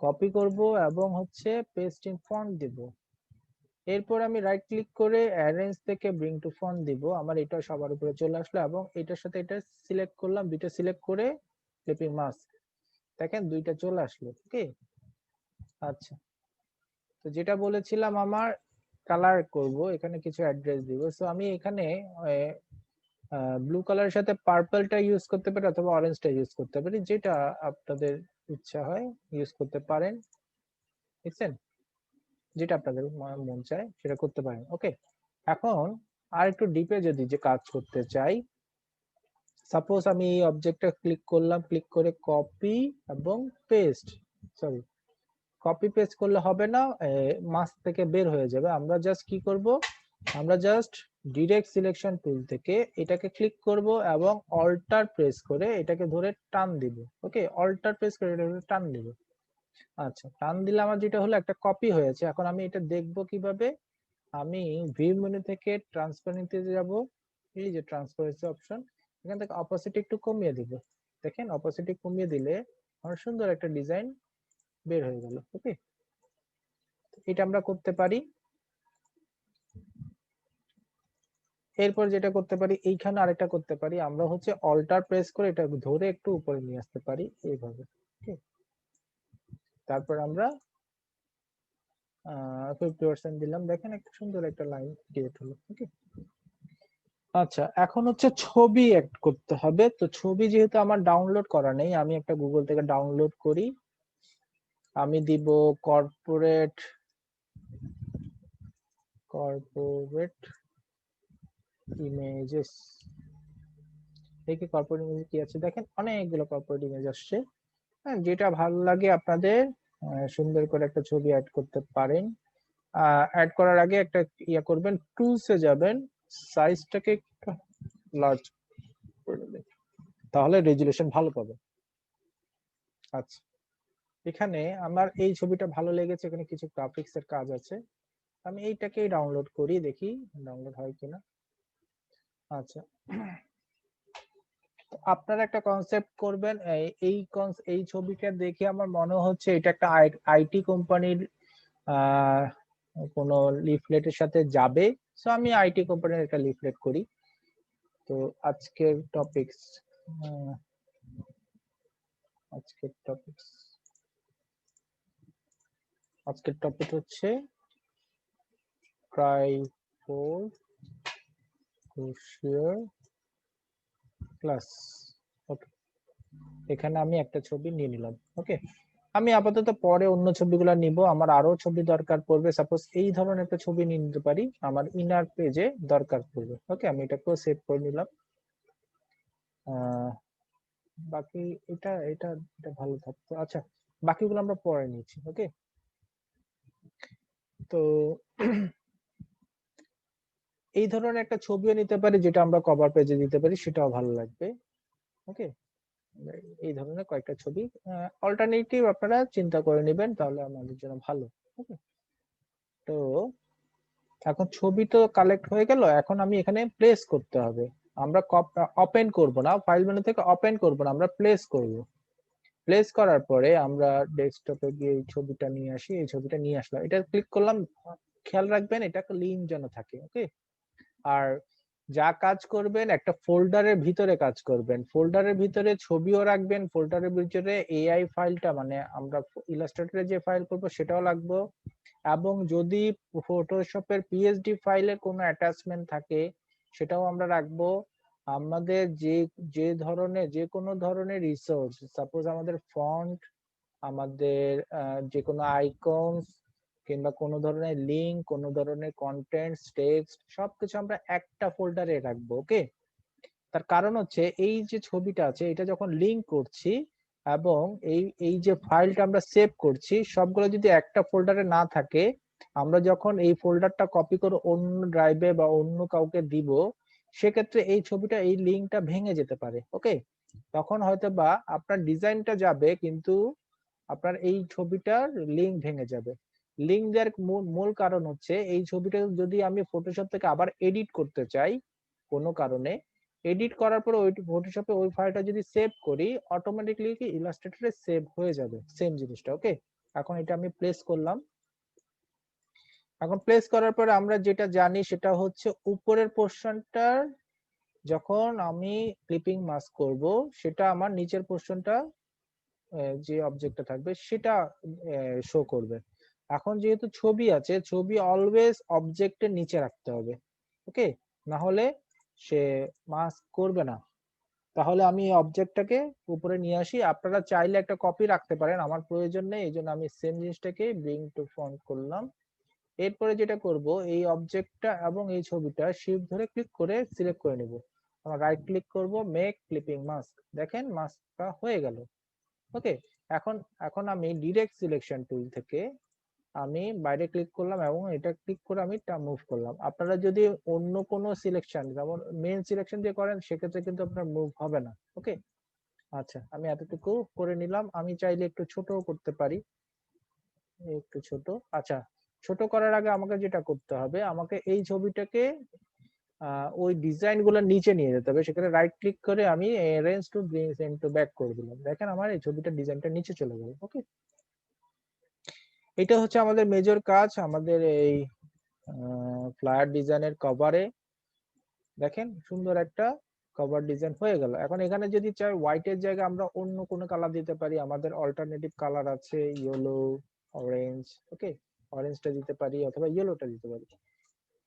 কপি করব, এবং হচ্ছে পেস্ট ইন ফন্ট দিব। এরপর আমি রাইট ক্লিক করে অ্যারেঞ্জ থেকে ব্রিং টু ফন্ট দিব। আমার এটা সবার উপরে চলে আসলো এবং এটার সাথে এটা সিলেক্ট করলাম, দুইটা সিলেক্ট করে ক্লিপিং মাস্ক, দেখেন দুইটা চলে আসলো। ওকে, আচ্ছা, তো যেটা বলেছিলাম আমার কালার করব, এখানে কিছু অ্যাড্রেস দিব। সো আমি এখানে ব্লু কালারের সাথে পার্পলটা ইউজ করতে পারি অথবা অরেঞ্জটা ইউজ করতে পারি, যেটা আপনাদের ইচ্ছা হয় ইউজ করতে পারেন। দেখছেন, যেটা আপনাদের মন চায় সেটা করতে পারেন। ওকে, এখন আর একটু ডিপে যদি যে কাজ করতে চাই, সাপোজ আমি এই অবজেক্টটা ক্লিক করলাম, ক্লিক করে কপি এবং পেস্ট, সরি কপি পেস্ট করলে হবে না, মাস্ক থেকে বের হয়ে যাবে। আমরা জাস্ট কি করব, আমরা জাস্ট ডিরেক্ট সিলেকশন টুল থেকে এটাকে ক্লিক করব এবং অল্টার প্রেস করে এটাকে ধরে টান দিব। ওকে, অল্টার প্রেস করে এটাকে টান দিব। আচ্ছা, টান দিলে আমার যেটা হলো একটা কপি হয়েছে। এখন আমি এটা দেখব কিভাবে, আমি ভিউ মেনু থেকে ট্রান্সপারেন্সিতে যাব, এই যে ট্রান্সপারেন্সি অপশন, এখান থেকে অপোসিটি একটু কমিয়ে দিব। দেখেন অপোসিটি কমিয়ে দিলে আমার সুন্দর একটা ডিজাইন বের হয়ে গেল। ওকে, এটা আমরা করতে পারি। এরপর যেটা করতে পারি, এইখানে আরেকটা করতে পারি, আমরা হচ্ছে অল্টার প্রেস করে এটা ধরে একটু উপরে নিয়ে আসতে পারি এইভাবে। তারপর আমরা 50% দিলাম, দেখেন একটা সুন্দর একটা লাইন ক্রিয়েট হলো। ওকে, আচ্ছা, এখন হচ্ছে ছবি অ্যাড করতে হবে। তো ছবি যেহেতু আমার ডাউনলোড করা নেই, আমি একটা গুগল থেকে ডাউনলোড করি। আমি দিব কর্পোরেট ইমেজেস। দেখি কর্পোরেট ইমেজ কি আছে, দেখেন অনেকগুলো কর্পোরেট ইমেজ আসছে। হ্যাঁ, যেটা ভালো লাগে আপনাদের সুন্দর করে একটা ছবি অ্যাড করতে পারেন। অ্যাড করার আগে একটা ইয়া করবেন, টুলসে যাবেন, সাইজটাকে একটু লার্জ করে দেবেন, তাহলে রেজুলেশন ভালো পাবে। আচ্ছা, এখানে আমার এই ছবিটা ভালো লেগেছে, এখানে কিছু গ্রাফিক্স এর কাজ আছে, আমি এইটাকেই ডাউনলোড করি, দেখি ডাউনলোড হয় কিনা। আচ্ছা, আপনারা একটা কনসেপ্ট করবেন, এই ছবিটা দেখে আমার মনে হচ্ছে এটা একটা আইটি কোম্পানির কোন লিফলেটের সাথে যাবে। সো আমি আইটি কোম্পানির একটা লিফলেট করি। তো আজকের টপিকস আজকের টপিকস আজকের টপিক হচ্ছে ট্রাই ফর শেয়ার ক্লাস। ওকে, এখানে আমি একটা ছবি নিয়ে নিলাম। ওকে, আমি আপাতত পরে অন্য ছবিগুলো নিব, আমার আরো ছবি দরকার পড়বে। সাপোজ এই ধরনের একটা ছবি নিয়ে নিতে পারি, আমার ইনার পেজে দরকার পড়বে। ওকে, আমি এটাকেও সেভ করে নিলাম। বাকি এটা এটা এটা ভালো থাকতো। আচ্ছা, বাকিগুলো আমরা পরে নিচ্ছি। ওকে, তো এই ধরনের একটা ছবিও নিতে পারি যেটা আমরা কভার পেজে দিতে পারি, সেটাও ভালো লাগবে। ওকে, এই ধরনের কয়েকটা ছবি অল্টারনেটিভ আপনারা চিন্তা করে নেবেন, তাহলে আমাদের জন্য ভালো। ওকে, তো এখন ছবি তো কালেক্ট হয়ে গেল, এখন আমি এখানে প্লেস করতে হবে। আমরা ওপেন করব না, ফাইল মেনু থেকে ওপেন করব না, আমরা প্লেস করব। প্লেস করার পরে আমরা ডেস্কটপে গিয়ে এই ছবিটা নিয়ে আসি, এই ছবিটা নিয়ে আসলাম, এটা ক্লিক করলাম। খেয়াল রাখবেন এটা লিঙ্ক যেন থাকে। ওকে, আর যা কাজ করবেন একটা ফোল্ডারের ভিতরে কাজ করবেন, ফোল্ডারের ভিতরে ছবিও রাখবেন, ফোল্ডারের ভিতরে এআই ফাইলটা মানে আমরা ইলাস্ট্রেটরে যে ফাইল করব সেটাও লাগবে, এবং যদি ফটোশপের পিএসডি ফাইলে কোনো অ্যাটাচমেন্ট থাকে সেটাও আমরা রাখবো। আমাদের যে যে ধরনের যে কোনো ধরনের রিসোর্স, সাপোজ আমাদের ফন্ট, আমাদের যে কোনো আইকনস কিংবা কোনো ধরনের লিংক, কোনো ধরনের কন্টেন্টস, টেক্সট, সবকিছু আমরা একটা ফোল্ডারে রাখবো। ওকে, তার কারণ হচ্ছে এই যে ছবিটা আছে এটা যখন লিংক করছি এবং এই এই যে ফাইলটা আমরা সেভ করছি সবগুলো যদি একটা ফোল্ডারে না থাকে, আমরা যখন এই ফোল্ডারটা কপি করে অন্য ড্রাইভে বা অন্য কাউকে দিব, সেক্ষেত্রে এই ছবিটা এই লিংকটা ভেঙে যেতে পারে। ওকে, তখন হয়তো বা আপনার ডিজাইনটা যাবে কিন্তু আপনার এই ছবিটার লিংক ভেঙে যাবে। লিংক দেওয়ার মূল কারণ হচ্ছে এই ছবিটা যদি আমি ফটোশপ থেকে আবার এডিট করতে চাই কোনো কারণে, এডিট করার পরে ওই ফটোশপে ওই ফাইলটা যদি সেভ করি, অটোমেটিক্যালি কি ইলাস্ট্রেটরে সেভ হয়ে যাবে সেম জিনিসটা। ওকে, এখন এটা আমি প্লেস করলাম। এখন প্লেস করার পরে আমরা যেটা জানি সেটা হচ্ছে উপরের পোরশনটার যখন আমি ক্লিপিং মাস্ক করব, সেটা আমার নিচের পোরশনটা যে অবজেক্টটা থাকবে সেটা শো করবে। এখন যেহেতু ছবি আছে, ছবি অলওয়েজ অবজেক্টের নিচে রাখতে হবে। ওকে, না হলে সে মাস্ক করবে না। তাহলে আমি অবজেক্টটাকে উপরে নিয়ে আসি, আপনারা চাইলে একটা কপি রাখতে পারেন, আমার প্রয়োজন নেই, এই জন্য আমি সেম জিনিসটাকে ব্রিং টু ফ্রন্ট করলাম। এরপরে যেটা করব, এই অবজেক্টটা এবং এই ছবিটা শিফট ধরে ক্লিক করে সিলেক্ট করে নেব। আমরা রাইট ক্লিক করব, মেক ক্লিপিং মাস্ক, দেখেন মাস্কটা হয়ে গেল। ওকে, এখন এখন আমি ডিরেক্ট সিলেকশন টুল থেকে আমি বাইরে ক্লিক করলাম এবং এটা ক্লিক করে আমি মুভ করলাম। আপনারা যদি অন্য কোনো সিলেকশন যেমন মেইন সিলেকশন দিয়ে করেন সেক্ষেত্রে কিন্তু আপনার মুভ হবে না। ওকে, আচ্ছা আমি এতটুকু করে নিলাম, আমি চাইলে একটু ছোট করতে পারি, একটু ছোট। আচ্ছা, ছোট করার আগে আমাকে যেটা করতে হবে, আমাকে এই ছবিটাকে ওই ডিজাইন গুলো নিচে নিয়ে যেতে হবে। সেখানে রাইট ক্লিক করে আমি arrange to bring send to back করে দিলাম, দেখেন আমার এই ছবিটার ডিজাইনটা নিচে চলে গেল। ওকে, এটা হচ্ছে আমাদের মেজর কাজ আমাদের এই ফ্লায়ার ডিজাইনের কভারে। দেখেন সুন্দর একটা কভার ডিজাইন হয়ে গেল। এখন এখানে যদি চাই হোয়াইটের জায়গায় আমরা অন্য কোনো কালার দিতে পারি, আমাদের অল্টারনেটিভ কালার আছে ইয়েলো, অরেঞ্জ। ওকে, অরেঞ্জটা দিতে পারি অথবা ইয়েলোটা দিতে পারি।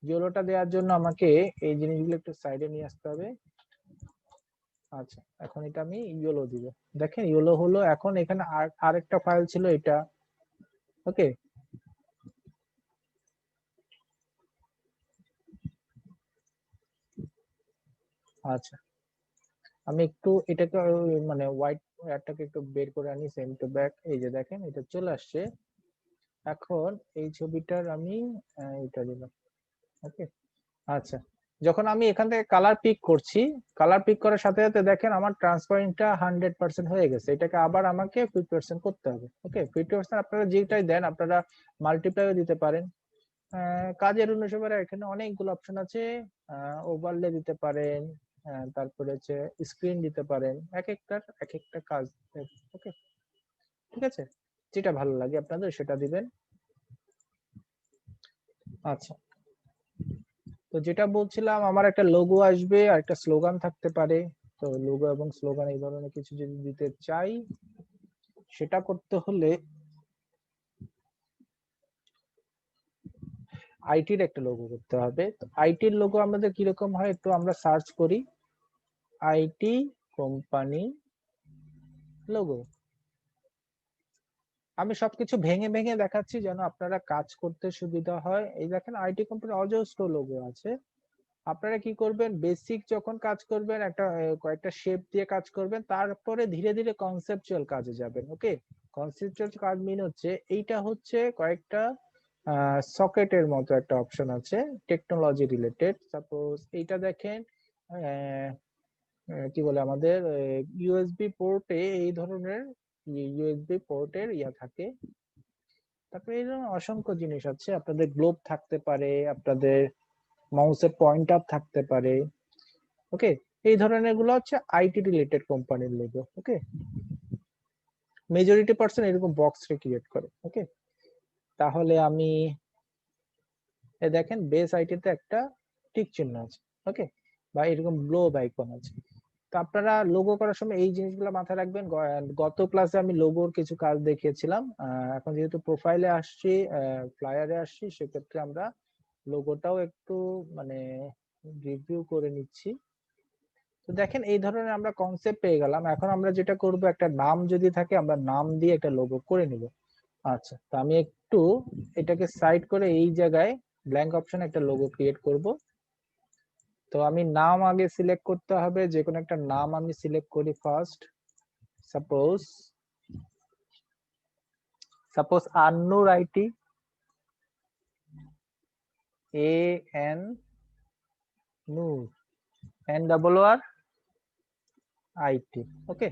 ইয়েলোটা দেওয়ার জন্য আমাকে এই জিনিসগুলো একটু সাইডে নিয়ে আসতে হবে। আচ্ছা, এখন এটা আমি ইয়েলো দিব, দেখেন ইয়েলো হলো। এখন এখানে আরেকটা ফাইল ছিল এটা। ওকে, আচ্ছা আমি একটু এটাকে মানে হোয়াইট এটাকে একটু বের করে আনি, সেন্ড টু ব্যাক, এই যে দেখেন এটা চলে আসছে। এখন এই ছবিটার আমি এটা দিলাম। ওকে, আচ্ছা যখন আমি এখান থেকে কালার পিক করছি, কালার পিক করার সাথে সাথে দেখেন আমার ট্রান্সপারেন্টটা 100% হয়ে গেছে। এটাকে আবার আমাকে 50% করতে হবে। ওকে, 50% আপনারা যেটাই দেন, আপনারা মাল্টিপ্লাইও দিতে পারেন। কাজের অনুসারে এখানে অনেকগুলো অপশন আছে, ওভারলে দিতে পারেন, তারপরে হচ্ছে স্ক্রিন দিতে পারেন, এক একটার এক একটা কাজ। ওকে, ঠিক আছে, যেটা ভালো লাগে আপনাদের সেটা দিবেন। আচ্ছা, তো যেটা বলছিলাম আমার একটা লোগো আসবে আর একটা স্লোগান থাকতে পারে। তো লোগো এবং স্লোগান এই ধরনের কিছু যদি দিতে চাই, সেটা করতে হলে আইটির একটা লোগো করতে হবে। তো আইটির লোগো আমাদের কিরকম হয় একটু আমরা সার্চ করি, আইটি কোম্পানি লোগো। আমি সবকিছু ভেঙে ভেঙে দেখাচ্ছি যেন আপনারা কাজ করতে সুবিধা হয়। এই দেখেন আইটি কোম্পানির অজস্র লোগো আছে। আপনারা কি করবেন, বেসিক যখন কাজ করবেন একটা কয়েকটা শেপ দিয়ে কাজ করবেন, তারপরে ধীরে ধীরে কনসেপচুয়াল কাজে যাবেন। ওকে, কনসেপচুয়াল কাজ মিন হচ্ছে এইটা হচ্ছে কয়েকটা সকেটের মতো একটা অপশন আছে টেকনোলজি রিলেটেড। সাপোজ এইটা দেখেন কি বলে আমাদের ইউএসবি পোর্টে এই ধরনের ইউএসবি পোর্টের ইয়া থাকে। তারপরে এই ধরনের অসংখ্য জিনিস আছে, আপনাদের গ্লোব থাকতে পারে, আপনাদের মাউসের পয়েন্টার থাকতে পারে। ওকে, এই ধরনের গুলো হচ্ছে আইটি রিলেটেড কোম্পানির লোগো। ওকে, মেজরিটি পার্সন এরকম বক্স ক্রিয়েট করে। ওকে, তাহলে আমি দেখেন বেস আইটিতে একটা টিক চিহ্ন আছে। ওকে, বা এরকম গ্লোব আইকন আছে। তো আপনারা লোগো করার সময় এই জিনিসগুলো মাথায় রাখবেন। গত ক্লাসে আমি লোগোর কিছু কাজ দেখিয়েছিলাম। এখন যেহেতু প্রোফাইলে আসছি, ফ্লায়ারে আসছি, সেক্ষেত্রে আমরা লোগোটাও একটু মানে রিভিউ করে নিচ্ছি। তো দেখেন এই ধরনের আমরা কনসেপ্ট পেয়ে গেলাম। এখন আমরা যেটা করব, একটা নাম যদি থাকে আমরা নাম দিয়ে একটা লোগো করে নিব। আচ্ছা, তো আমি একটু এটাকে সাইড করে এই জায়গায় ব্ল্যাঙ্ক অপশন একটা লোগো ক্রিয়েট করব। তো আমি নাম আগে সিলেক্ট করতে হবে, যে কোনো একটা নাম আমি সিলেক্ট করি first. Suppose Annur IT, AN Noor, NOOR IT। Okay,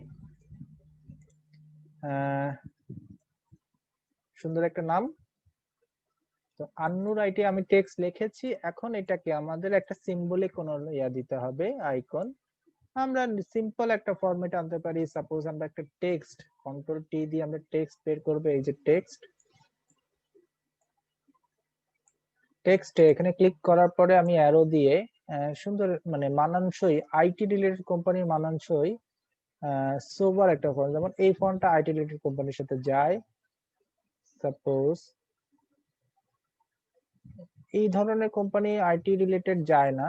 সুন্দর একটা নাম। তো আন্নুর আইটি আমি টেক্সট লিখেছি। এখন এটাকে আমাদের একটা সিম্বলিক কোন ইয়া দিতে হবে, আইকন। আমরা সিম্পল একটা ফরম্যাট আনতে পারি। সাপোজ আমরা একটা টেক্সট, কন্ট্রোল টি দিয়ে আমরা টেক্সট বের করব। এই যে টেক্সট এখানে ক্লিক করার পরে আমি অ্যারো দিয়ে সুন্দর মানে মানানসই আইটি রিলেটেড কোম্পানির মানানসই সোবার একটা ফন্ট, যেমন এই ফন্টটা আইটি রিলেটেড কোম্পানির সাথে যায়। সাপোজ এই ধরনের কোম্পানি আইটি রিলেটেড যায় না।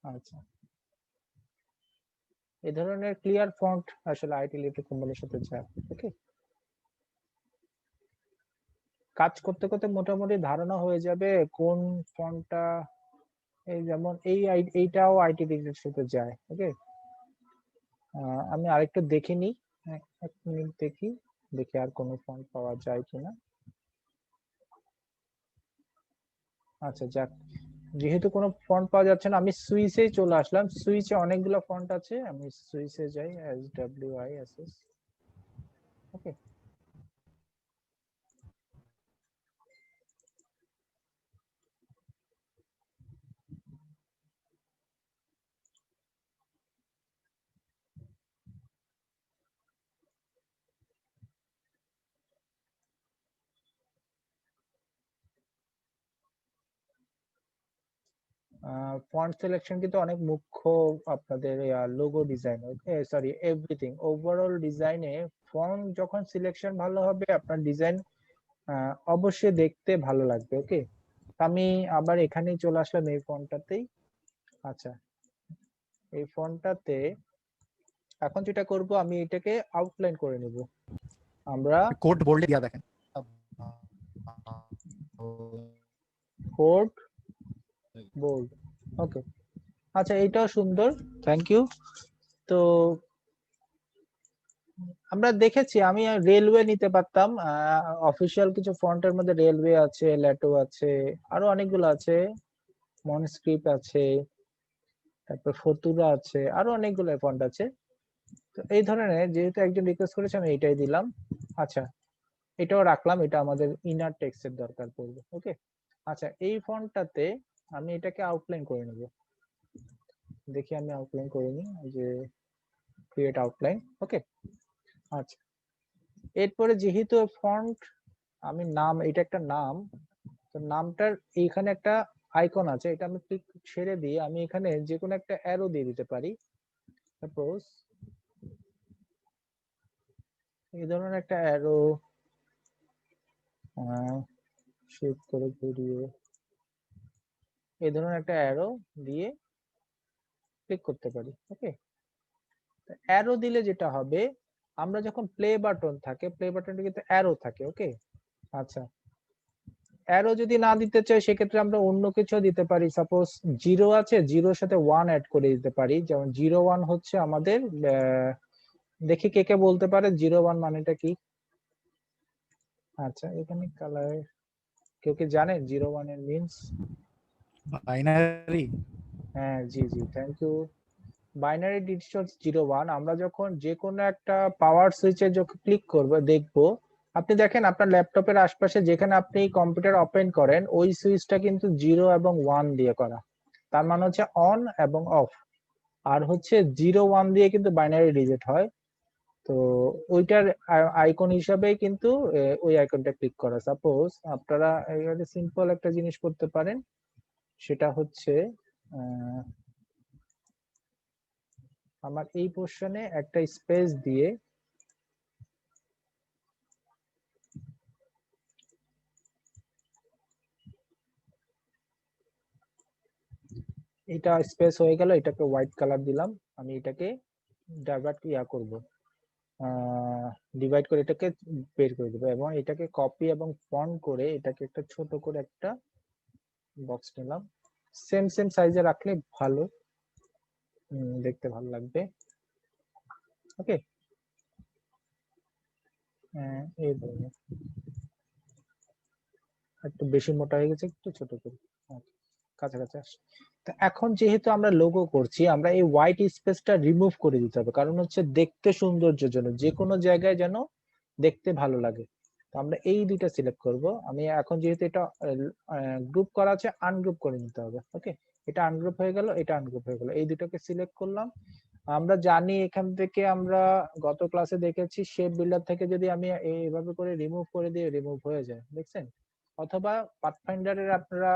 আচ্ছা, এই ধরনের ক্লিয়ার ফন্ট আসলে আইটি রিলেটেড কোম্পানির সাথে যায়। ওকে, কাজ করতে করতে মোটামুটি ধারণা হয়ে যাবে কোন ফন্টটা, এই যেমন এইটাও আইটি রিলেটেড সাথে যায়। ওকে, আমি আরেকটু দেখে নিই, এক মিনিট দেখি, দেখি আর কোনো ফন্ট পাওয়া যায় কিনা। আচ্ছা যাক, যেহেতু কোনো ফন্ট পাওয়া যাচ্ছে না, আমি সুইচে চলে আসলাম। সুইচে অনেকগুলো ফন্ট আছে, আমি সুইচে যাই, SWISS। ওকে, ফন্ট সিলেকশন কিন্তু অনেক মুখ্য আপনাদের logo design, sorry everything overall ডিজাইনে। ফন্ট যখন সিলেকশন ভালো হবে, আপনার ডিজাইন অবশ্যই দেখতে ভালো লাগবে। ওকে, আমি আবার এখানেই চলে আসলাম এই ফন্টটাতেই। আচ্ছা, এই ফন্টটাতে এখন যেটা করব, আমি এটাকে আউটলাইন করে নেব। আমরা কোড বোল্ডে দিয়া দেখেন, কোড বোল্ড। ওকে, আচ্ছা এটাও সুন্দর, থ্যাংক ইউ। তো আমরা দেখেছি, আমি রেলওয়ে নিতে পারতাম। অফিসিয়াল কিছু ফন্টের মধ্যে রেলওয়ে আছে, ল্যাটো আছে, আরো অনেকগুলো আছে, মনস্ক্রিপ্ট আছে, তারপর ফতুরা আছে, আরো অনেকগুলো ফন্ট আছে। তো এই ধরনের যেহেতু একজন রিকোয়েস্ট করেছে, আমি এটাই দিলাম। আচ্ছা, এটাও রাখলাম, এটা আমাদের ইনার টেক্সটের দরকার পড়বে। ওকে, আচ্ছা এই ফন্টটাতে আমি এটাকে আউটলাইন করে নেব। দেখি আমি আউটলাইন করে নিই, যে ক্রিয়েট আউটলাইন। ওকে, আচ্ছা এরপরে যেহেতু ফন্ট, আমি নাম, এটা একটা নাম, তো নামটার এইখানে একটা আইকন আছে, এটা আমি ক্লিক ছেড়ে দিয়ে আমি এখানে যে কোনো একটা অ্যারো দিয়ে দিতে পারি। সাপোজ এই ধরনের একটা অ্যারো শেপ করে ঘুরিয়ে এই ধরনের একটা অ্যারো দিয়ে ক্লিক করতে পারি। ওকে, অ্যারো দিলে যেটা হবে, আমরা যখন প্লে বাটন থাকে, প্লে বাটনটা কিন্তু অ্যারো থাকে। ওকে, আচ্ছা, অ্যারো যদি না দিতে চাই সেক্ষেত্রে আমরা অন্য কিছু দিতে পারি। সাপোজ জিরো আছে, জিরোর সাথে ওয়ান অ্যাড করে দিতে পারি। যেমন 01 হচ্ছে আমাদের, দেখি কে কে বলতে পারে 01 মানেটা কি। আচ্ছা, এখানে কালার কেউ কি জানেন 01 এর মিনস? বাইনারি। হ্যাঁ, জি জি, থ্যাংক ইউ। Binary digits 01। আমরা যখন যে কোনো একটা পাওয়ার সুইচে যখন ক্লিক করব দেখবো, আপনি দেখেন আপনার ল্যাপটপের আশপাশে যেখানে আপনি কম্পিউটার ওপেন করেন ওই সুইচটা কিন্তু 0 এবং 1 দিয়ে করা। তার মানে হচ্ছে অন এবং অফ। আর হচ্ছে 01 দিয়ে কিন্তু বাইনারি ডিজিট হয়। তো ওইটার আইকন হিসাবেই কিন্তু ওই আইকনটা ক্লিক করা। সাপোজ আপনারা এখানে সিম্পল একটা জিনিস করতে পারেন, সেটা হচ্ছে আমার এই পোর্শনে একটা স্পেস দিয়ে এটা স্পেস হয়ে গেল, এটাকে হোয়াইট কালার দিলাম। আমি এটাকে ডাইভার্ট করব, ডিভাইড করে এটাকে বের করে দেবো, এবং এটাকে কপি এবং ফন্ট করে এটাকে একটা ছোট করে একটা বক্স নিলাম। সেম সেম সাইজে রাখলে ভালো, দেখতে ভালো লাগবে। ওকে, এই ধরনের একটু বেশি মোটা হয়ে গেছে, একটু ছোট করে কাছাকাছি আসে। তো এখন যেহেতু আমরা লোগো করছি, আমরা এই হোয়াইট স্পেসটা রিমুভ করে দিতে হবে, কারণ হচ্ছে দেখতে সৌন্দর্যের জন্য, যে কোনো জায়গায় যেন দেখতে ভালো লাগে। তো আমরা এই দুইটা সিলেক্ট করব। আমি এখন যেহেতু এটা গ্রুপ করা আছে, আনগ্রুপ করে নিতে হবে। ওকে, এটা আনগ্রুপ হয়ে গেল, এটা আনগ্রুপ হয়ে গেল, এই দুটোকে সিলেক্ট করলাম। আমরা জানি এখান থেকে আমরা গত ক্লাসে দেখেছি শেপ বিল্ডার থেকে যদি আমি এইভাবে করে রিমুভ করে দিয়ে রিমুভ হয়ে যায়, দেখছেন? অথবা পাথফাইন্ডারের আপনারা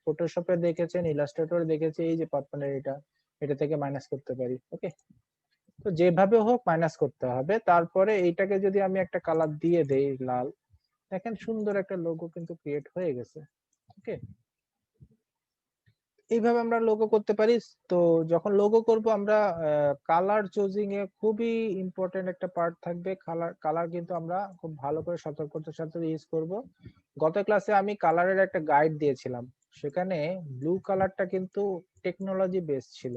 ফটোশপে দেখেছেন, ইলাস্ট্রেটরে দেখেছি, এই যে পাথফাইন্ডার এটা থেকে মাইনাস করতে পারি। ওকে, তো যেভাবে হোক মাইনাস করতে হবে। তারপরে এইটাকে যদি আমি একটা কালার দিয়ে দেই লাল, দেখেন সুন্দর একটা লোগো কিন্তু ক্রিয়েট হয়ে গেছে। ওকে, এইভাবে আমরা লোগো করতে পারি। তো যখন লোগো করব আমরা কালার চুজিং এ খুবই ইম্পর্টেন্ট একটা পার্ট থাকবে। কালার কালার কিন্তু আমরা খুব ভালো করে সতর্কতার সাথে ইউজ করব। গত ক্লাসে আমি কালারের একটা গাইড দিয়েছিলাম, সেখানে ব্লু কালারটা কিন্তু টেকনোলজি বেস ছিল।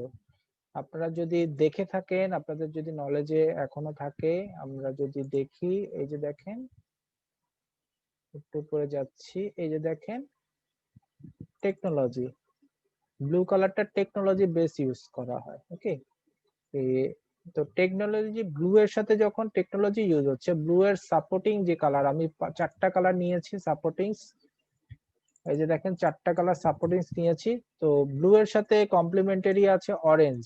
আপনারা যদি দেখে থাকেন, আপনাদের যদি নলেজে এখনো থাকে, আমরা যদি দেখি, এই যে দেখেন, একটু পরে যাচ্ছি, এই যে দেখেন টেকনোলজি, ব্লু কালারটা টেকনোলজি বেস ইউজ করা হয়। ওকে, তো টেকনোলজি ব্লু এর সাথে যখন টেকনোলজি ইউজ হচ্ছে, ব্লু এর সাপোর্টিং যে কালার, আমি 4টা কালার নিয়েছি সাপোর্টিং, এই যে দেখেন 4টা কালার সাপোর্টিং নিয়েছি। তো ব্লু এর সাথে কমপ্লিমেন্টারি আছে অরেঞ্জ,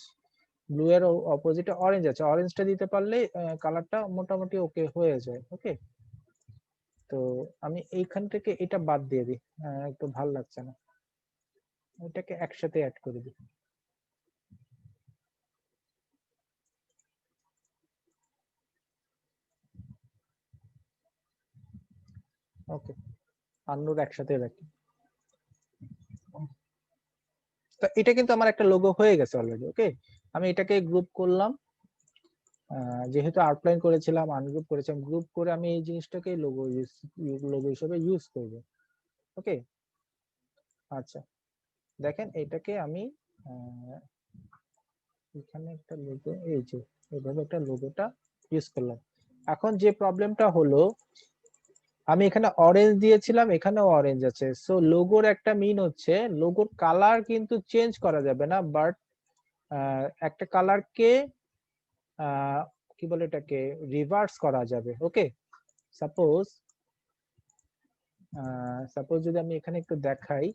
ব্লু এর অপোজিটে অরেঞ্জ আছে, অরেঞ্জটা দিতে পারলে কালারটা মোটামুটি ওকে হয়ে যায়। ওকে, তো আমি এইখান থেকে এটা বাদ দিয়ে দিই, একটু ভালো লাগছে না, এটাকে একসাথে অ্যাড করে দিই। ওকে, আন্নুর একসাথে রাখি। তো এটা কিন্তু আমার একটা লোগো হয়ে গেছে অলরেডি। ওকে, আমি এটাকে গ্রুপ করলাম, যেহেতু আউটলাইন করেছিলাম, আনগ্রুপ করেছিলাম, গ্রুপ করে আমি এই জিনিসটাকে লোগো হিসেবে ইউজ করব। ওকে, আচ্ছা, দেখেন এটাকে আমি এখানে একটা লোগো, এই যে এইভাবে একটা লোগোটা ইউজ করলাম। এখন যে প্রবলেমটা হলো, আমি এখানে অরেঞ্জ দিয়েছিলাম, এখানেও অরেঞ্জ আছে। সো লোগোর একটা মিন হচ্ছে লোগোর কালার কিন্তু চেঞ্জ করা যাবে না, বাট একটা কালারকে কি বলে এটাকে রিভার্স করা যাবে। ওকে, সাপোজ সাপোজ যদি আমি এখানে একটু দেখাই,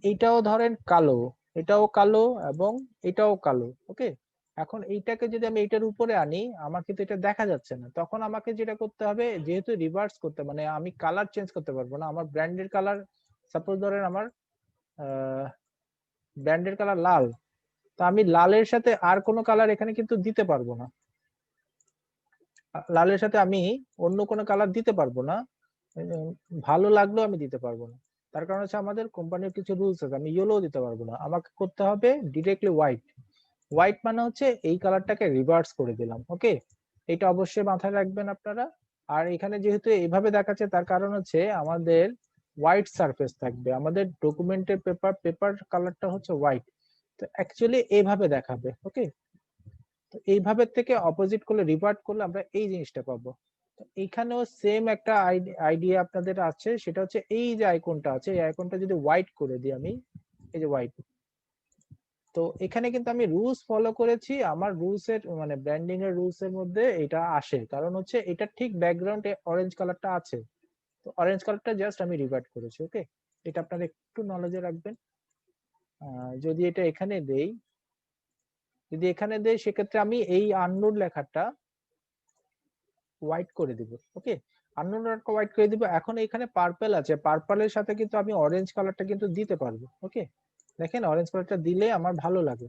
এইটাও ধরেন কালো, এটাও কালো এবং এটাও কালো। ওকে, এখন এইটাকে যদি আমি এটার উপরে আনি, আমার কিন্তু এটা দেখা যাচ্ছে না। তখন আমাকে যেটা করতে হবে, যেহেতু রিভার্স করতে, মানে আমি কালার চেঞ্জ করতে পারবো না, আমার ব্র্যান্ডের কালার, সাপোজ ধরেন আমার ব্র্যান্ডের কালার লাল, তো আমি লালের সাথে আর কোনো কালার এখানে কিন্তু দিতে পারবো না, লালের সাথে আমি অন্য কোনো কালার দিতে পারবো না, ভালো লাগলেও আমি দিতে পারবো না। তার কারণ হচ্ছে আমাদের কোম্পানির কিছু রুলস আছে, আমি ইয়েলো দিতে পারবো না, আমাকে করতে হবে ডিরেক্টলি হোয়াইট। হোয়াইট মানে হচ্ছে এই কালারটাকে রিভার্স করে দিলাম। ওকে, এটা অবশ্যই মাথায় রাখবেন আপনারা। আর এখানে যেহেতু এইভাবে দেখাচ্ছে তার কারণ হচ্ছে আমাদের হোয়াইট সারফেস থাকবে, আমাদের ডকুমেন্টের পেপার কালারটা হচ্ছে হোয়াইট, তো অ্যাকচুয়ালি এইভাবে দেখাবে। ওকে, তো এইভাবে থেকে অপোজিট করলে রিভার্ট করলে আমরা এই জিনিসটা পাবো। তো এইখানেও সেম একটা আইডিয়া আপনাদের আছে, সেটা হচ্ছে এই যে আইকনটা আছে, এই আইকনটা যদি হোয়াইট করে দিই আমি, এই যে হোয়াইট, তো এখানে কিন্তু আমি রুলস ফলো করেছি, আমার রুলস এর মানে ব্র্যান্ডিং এর রুলস এর মধ্যে এটা আসে, কারণ হচ্ছে এটা ঠিক ব্যাকগ্রাউন্ডে অরেঞ্জ কালারটা আছে, তো অরেঞ্জ কালারটা জাস্ট আমি রিভার্ট করেছি। ওকে, এটা আপনারা একটু নলেজে রাখবেন। যদি এটা এখানে দেই, যদি এখানে দেই সেক্ষেত্রে আমি এই আননোন লেখাটা হোয়াইট করে দিব। ওকে, আননোন লেখাটা হোয়াইট করে দিব। এখন এখানে পার্পল আছে, পার্পলের সাথে কিন্তু আমি অরেঞ্জ কালারটা কিন্তু দিতে পারবো। ওকে, দেখেন অরেঞ্জ কালারটা দিলে আমার ভালো লাগে।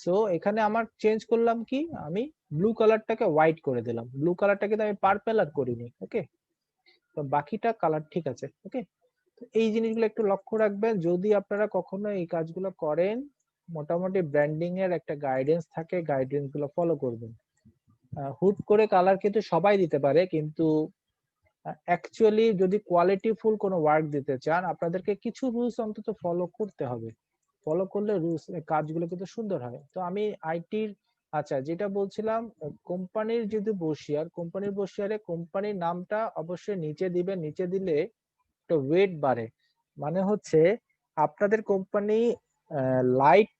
সো এখানে আমার চেঞ্জ করলাম কি, আমি ব্লু কালারটাকে হোয়াইট করে দিলাম, ব্লু কালারটা কিন্তু আমি পার্পল আর করিনি। ওকে, তো বাকিটা কালার ঠিক আছে। ওকে, তো এই জিনিসগুলো একটু লক্ষ্য রাখবেন যদি আপনারা কখনো এই কাজগুলো করেন, মোটামুটি ব্র্যান্ডিং এর একটা গাইডেন্স থাকে, গাইডেন্স গুলো ফলো করবেন। হুট করে কালার কিন্তু সবাই দিতে পারে, কিন্তু অ্যাকচুয়ালি যদি কোয়ালিটিফুল কোনো ওয়ার্ক দিতে চান আপনাদেরকে কিছু রুলস অন্তত ফলো করতে হবে, ফলো করলে রুলস কাজগুলো কিন্তু সুন্দর হয়। তো আমি আইটির, আচ্ছা যেটা বলছিলাম, কোম্পানির যদি বসিয়ার, কোম্পানির বসিয়ারে কোম্পানির নামটা অবশ্যই নিচে দিবেন, নিচে দিলে একটা ওয়েট বাড়ে। মানে হচ্ছে আপনাদের কোম্পানি লাইট,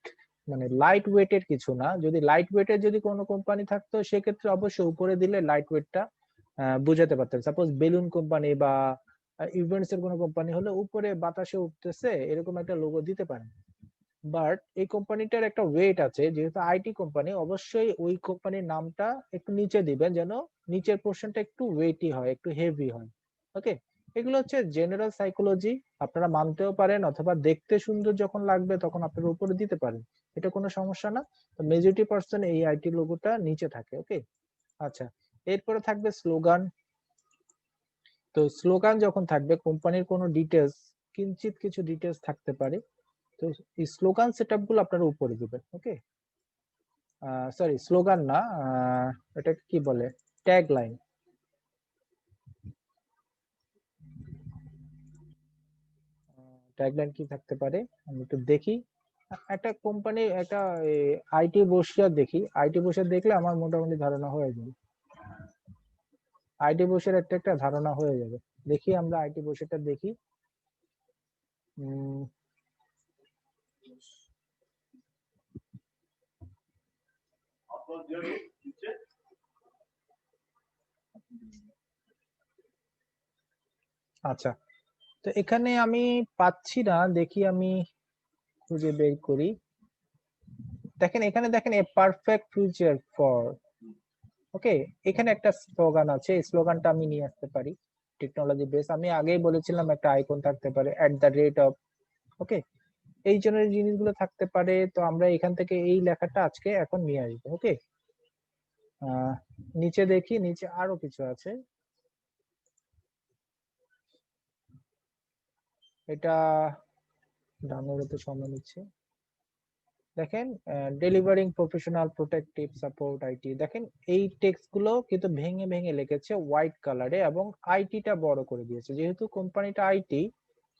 মানে লাইট ওয়েটের কিছু না, যদি লাইট ওয়েটের যদি কোনো কোম্পানি থাকতো সেক্ষেত্রে অবশ্যই উপরে দিলে লাইট ওয়েটটা বুঝাতে পারতেন। সাপোজ বেলুন কোম্পানি বা ইভেন্টস এর কোনো কোম্পানি হলে উপরে বাতাসে উঠতেছে এরকম একটা লোগো দিতে পারেন। বাট এই কোম্পানিটার একটা ওয়েট আছে, যেহেতু আইটি কোম্পানি, অবশ্যই ওই কোম্পানির নামটা একটু নিচে দিবেন যেন নিচের পোর্শনটা একটু ওয়েটি হয়, একটু হেভি হয়। ওকে, এগুলো হচ্ছে জেনারেল সাইকোলজি, আপনারা মানতেও পারেন অথবা দেখতে সুন্দর যখন লাগবে তখন আপনারা উপরে দিতে পারেন, এটা কোনো সমস্যা না। তো মেজরিটি পার্সন এই আইটি লোগোটা নিচে থাকে। ওকে, আচ্ছা, এরপরে থাকবে স্লোগান। তো স্লোগান যখন থাকবে, কোম্পানির কোনো ডিটেলস, কিঞ্চিত কিছু ডিটেলস থাকতে পারে, তো এই স্লোগান সেটআপ গুলো আপনারা উপরে দিবেন। ওকে, সরি স্লোগান না, এটা কি বলে, ট্যাগ লাইন, ট্যাগ লাইন কি থাকতে পারে আমি একটু দেখি। একটা কোম্পানি, একটা আইটি বসিয়া দেখি, আইটি বসিয়া দেখলে আমার মোটামুটি ধারণা হয়ে যাবে, আইটি বসিয়ার একটা একটা ধারণা হয়ে যাবে। দেখি আমরা আইটি বসিয়াটা দেখি। উম, আচ্ছা, তো এখানে আমি পাচ্ছি না, দেখি আমি খুঁজে বের করি। দেখেন এখানে দেখেন, এ পারফেক্ট ফিউচার ফর, ওকে, এখানে একটা স্লোগান আছে, এই স্লোগানটা আমি নিয়ে আসতে পারি। টেকনোলজি বেস, আমি আগেই বলেছিলাম একটা আইকন থাকতে পারে এট দ্য রেট অফ। ওকে, এই জনের জিনিসগুলো থাকতে পারে, তো আমরা এখান থেকে এই লেখাটা আজকে এখন নিয়ে আসবো। ওকে, আহ নিচে দেখি, নিচে আরো কিছু আছে, এটা ডাউনলোড হতে সময় নিচ্ছে। দেখেন, delivering professional protective support IT, দেখেন এই টেক্সট গুলো কিন্তু ভেঙে ভেঙে লিখেছে হোয়াইট কালারে, এবং আইটিটা বড় করে দিয়েছে, যেহেতু কোম্পানিটা আইটি,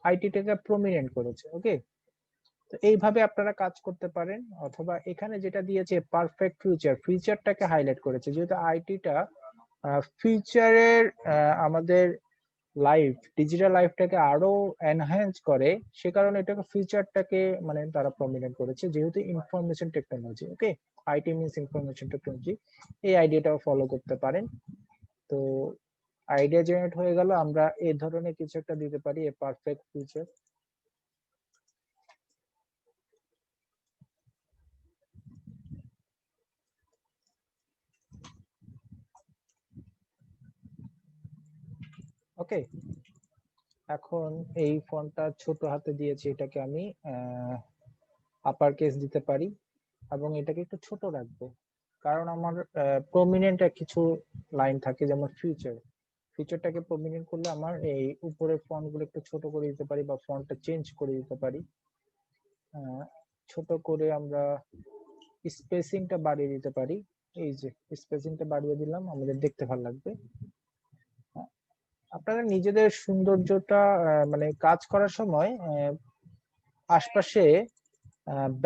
আইটিটাকে প্রমিনেন্ট করেছে। ওকে, তো এইভাবে আপনারা কাজ করতে পারেন, অথবা এখানে যেটা দিয়েছে পারফেক্ট ফিউচার, ফিউচারটাকে হাইলাইট করেছে, যেহেতু আইটিটা ফিউচারের আমাদের লাইফ, ডিজিটাল লাইফটাকে আরো এনহ্যান্স করে, সে কারণে এটাকে ফিউচারটাকে মানে তারা প্রমিনেন্ট করেছে, যেহেতু information technology. Okay, IT means information technology, এই আইডিয়াটাও ফলো করতে পারেন। তো আইডিয়া জেনারেট হয়ে গেল, আমরা এই ধরনের কিছু একটা দিতে পারি, এ পারফেক্ট ফিউচার। ওকে, এখন এই ফন্টটা ছোট হাতে দিয়েছি, এটাকে আমি আপার কেস দিতে পারি, এবং এটাকে একটু ছোট রাখবো, কারণ আমার প্রমিনেন্ট কিছু লাইন থাকে, যেমন ফিউচার, ফিচারটাকে প্রমিনেন্ট করলে আমার এই উপরের ফন্ট গুলো একটু ছোট করে দিতে পারি, বা ফন্টটা চেঞ্জ করে দিতে পারি। ছোট করে আমরা স্পেসিংটা বাড়িয়ে দিতে পারি। এই যে স্পেসিংটা বাড়িয়ে দিলাম, আমাদের দেখতে ভালো লাগবে। আপনারা নিজেদের সৌন্দর্যটা মানে কাজ করার সময় আশপাশে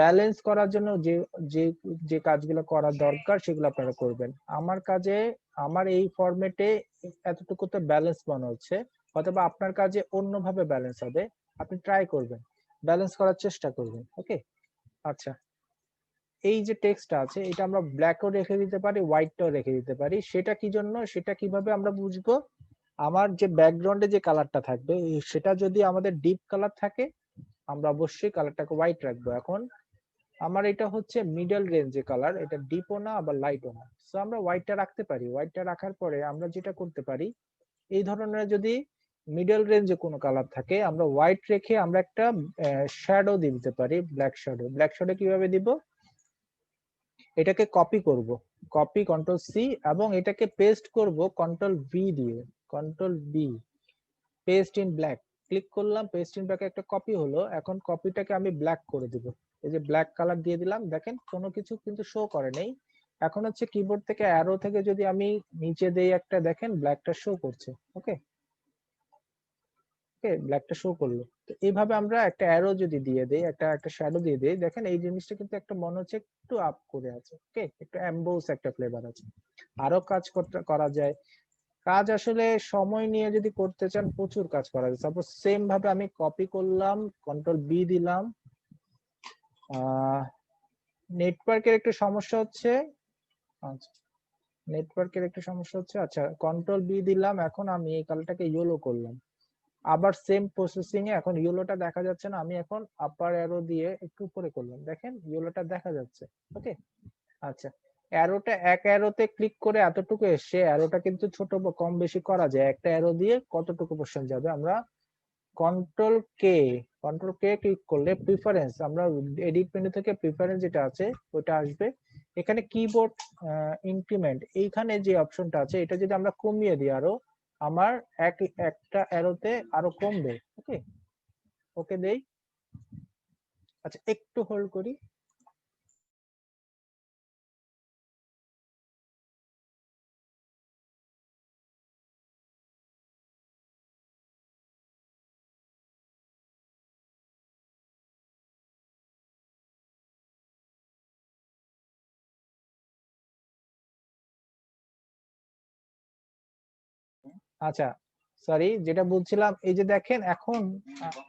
ব্যালেন্স করার জন্য যে যে যে কাজগুলো করা দরকার সেগুলো আপনারা করবেন। আমার কাজে আমার এই ফরম্যাটে এতটুকুতে ব্যালেন্স মনে হচ্ছে, অথবা আপনার কাজে অন্যভাবে ব্যালেন্স হবে, আপনি ট্রাই করবেন, ব্যালেন্স করার চেষ্টা করবেন। ওকে, আচ্ছা, এই যে টেক্সটটা আছে এটা আমরা ব্ল্যাকও রেখে দিতে পারি, হোয়াইটটাও রেখে দিতে পারি। সেটা কি জন্য, সেটা কিভাবে আমরা বুঝবো? আমার যে ব্যাকগ্রাউন্ডে যে কালারটা থাকবে সেটা যদি আমাদের ডিপ কালার থাকে, আমরা অবশ্যই কালারটাকে হোয়াইট রাখবো। এখন আমার এটা হচ্ছে মিডল রেঞ্জে কালার, এটা ডিপও না আবার লাইটও না, সো আমরা হোয়াইটটা রাখতে পারি। হোয়াইটটা রাখার পরে আমরা যেটা করতে পারি, এই ধরনের যদি মিডল রেঞ্জে কোনো কালার থাকে, আমরা হোয়াইট রেখে আমরা একটা শ্যাডো দিতে পারি, ব্ল্যাক শ্যাডো। ব্ল্যাক শ্যাডো কিভাবে দিব? এটাকে কপি করব, কপি কন্ট্রোল সি, এবং এটাকে পেস্ট করব কন্ট্রোল ভি দিয়ে, control B, paste in black. Click করলাম, পেস্ট ইন ব্ল্যাক একটা কপি হলো। এখন কপিটাকে আমি ব্ল্যাক করে দিব, এই যে ব্ল্যাক কালার দিয়ে দিলাম। দেখেন কোনো কিছু কিন্তু শো করে নেই। এখন হচ্ছে কিবোর্ড থেকে অ্যারো থেকে যদি আমি নিচে দেই একটা, দেখেন ব্ল্যাকটা শো করছে। ওকে, ওকে, ব্ল্যাকটা শো করলো। তো এইভাবে আমরা একটা অ্যারো যদি দিয়ে দেই, একটা একটা শ্যাডো দিয়ে দেই, দেখেন এই জিনিসটা কিন্তু একটা মনে হচ্ছে একটু আপ করে আছে। ওকে, একটু এমবোস একটা ফ্লেভার আছে। আরো কাজ করতে করা যায়। কাজ আসলে সময় নিয়ে যদি করতে চান প্রচুর কাজ করা যায়। সাপোজ সেম ভাবে আমি কপি করলাম, কন্ট্রোল বি দিলাম। নেটওয়ার্কের একটু সমস্যা হচ্ছে, আচ্ছা, নেটওয়ার্কের একটু সমস্যা হচ্ছে। আচ্ছা, কন্ট্রোল বি দিলাম, এখন আমি এই কালারটাকে ইয়েলো করলাম। আবার সেম প্রসেসিং এ এখন ইয়েলোটা দেখা যাচ্ছে না, আমি এখন আপার অ্যারো দিয়ে একটু উপরে করলাম, দেখেন ইয়েলোটা দেখা যাচ্ছে। ওকে, আচ্ছা, অ্যারোটা এক অ্যারোতে ক্লিক করে এতটুকু এসে, অ্যারোটা কিন্তু ছোট বা কম বেশি করা যায়। একটা অ্যারো দিয়ে কতটুকু পর্যন্ত যাবে, আমরা control K, control K click করলে প্রিফারেন্স, আমরা এডিট মেনু থেকে প্রিফারেন্স যেটা আছে ওটা আসবে। এখানে কিবোর্ড ইনক্রিমেন্ট, এইখানে যে অপশনটা আছে এটা যদি আমরা কমিয়ে দিই আরো, আমার একটা অ্যারোতে আরো কমবে। ওকে, ওকে দেই। আচ্ছা, একটু হোল্ড করি। আচ্ছা, সরি, যেটা বলছিলাম, এই যে দেখেন এখন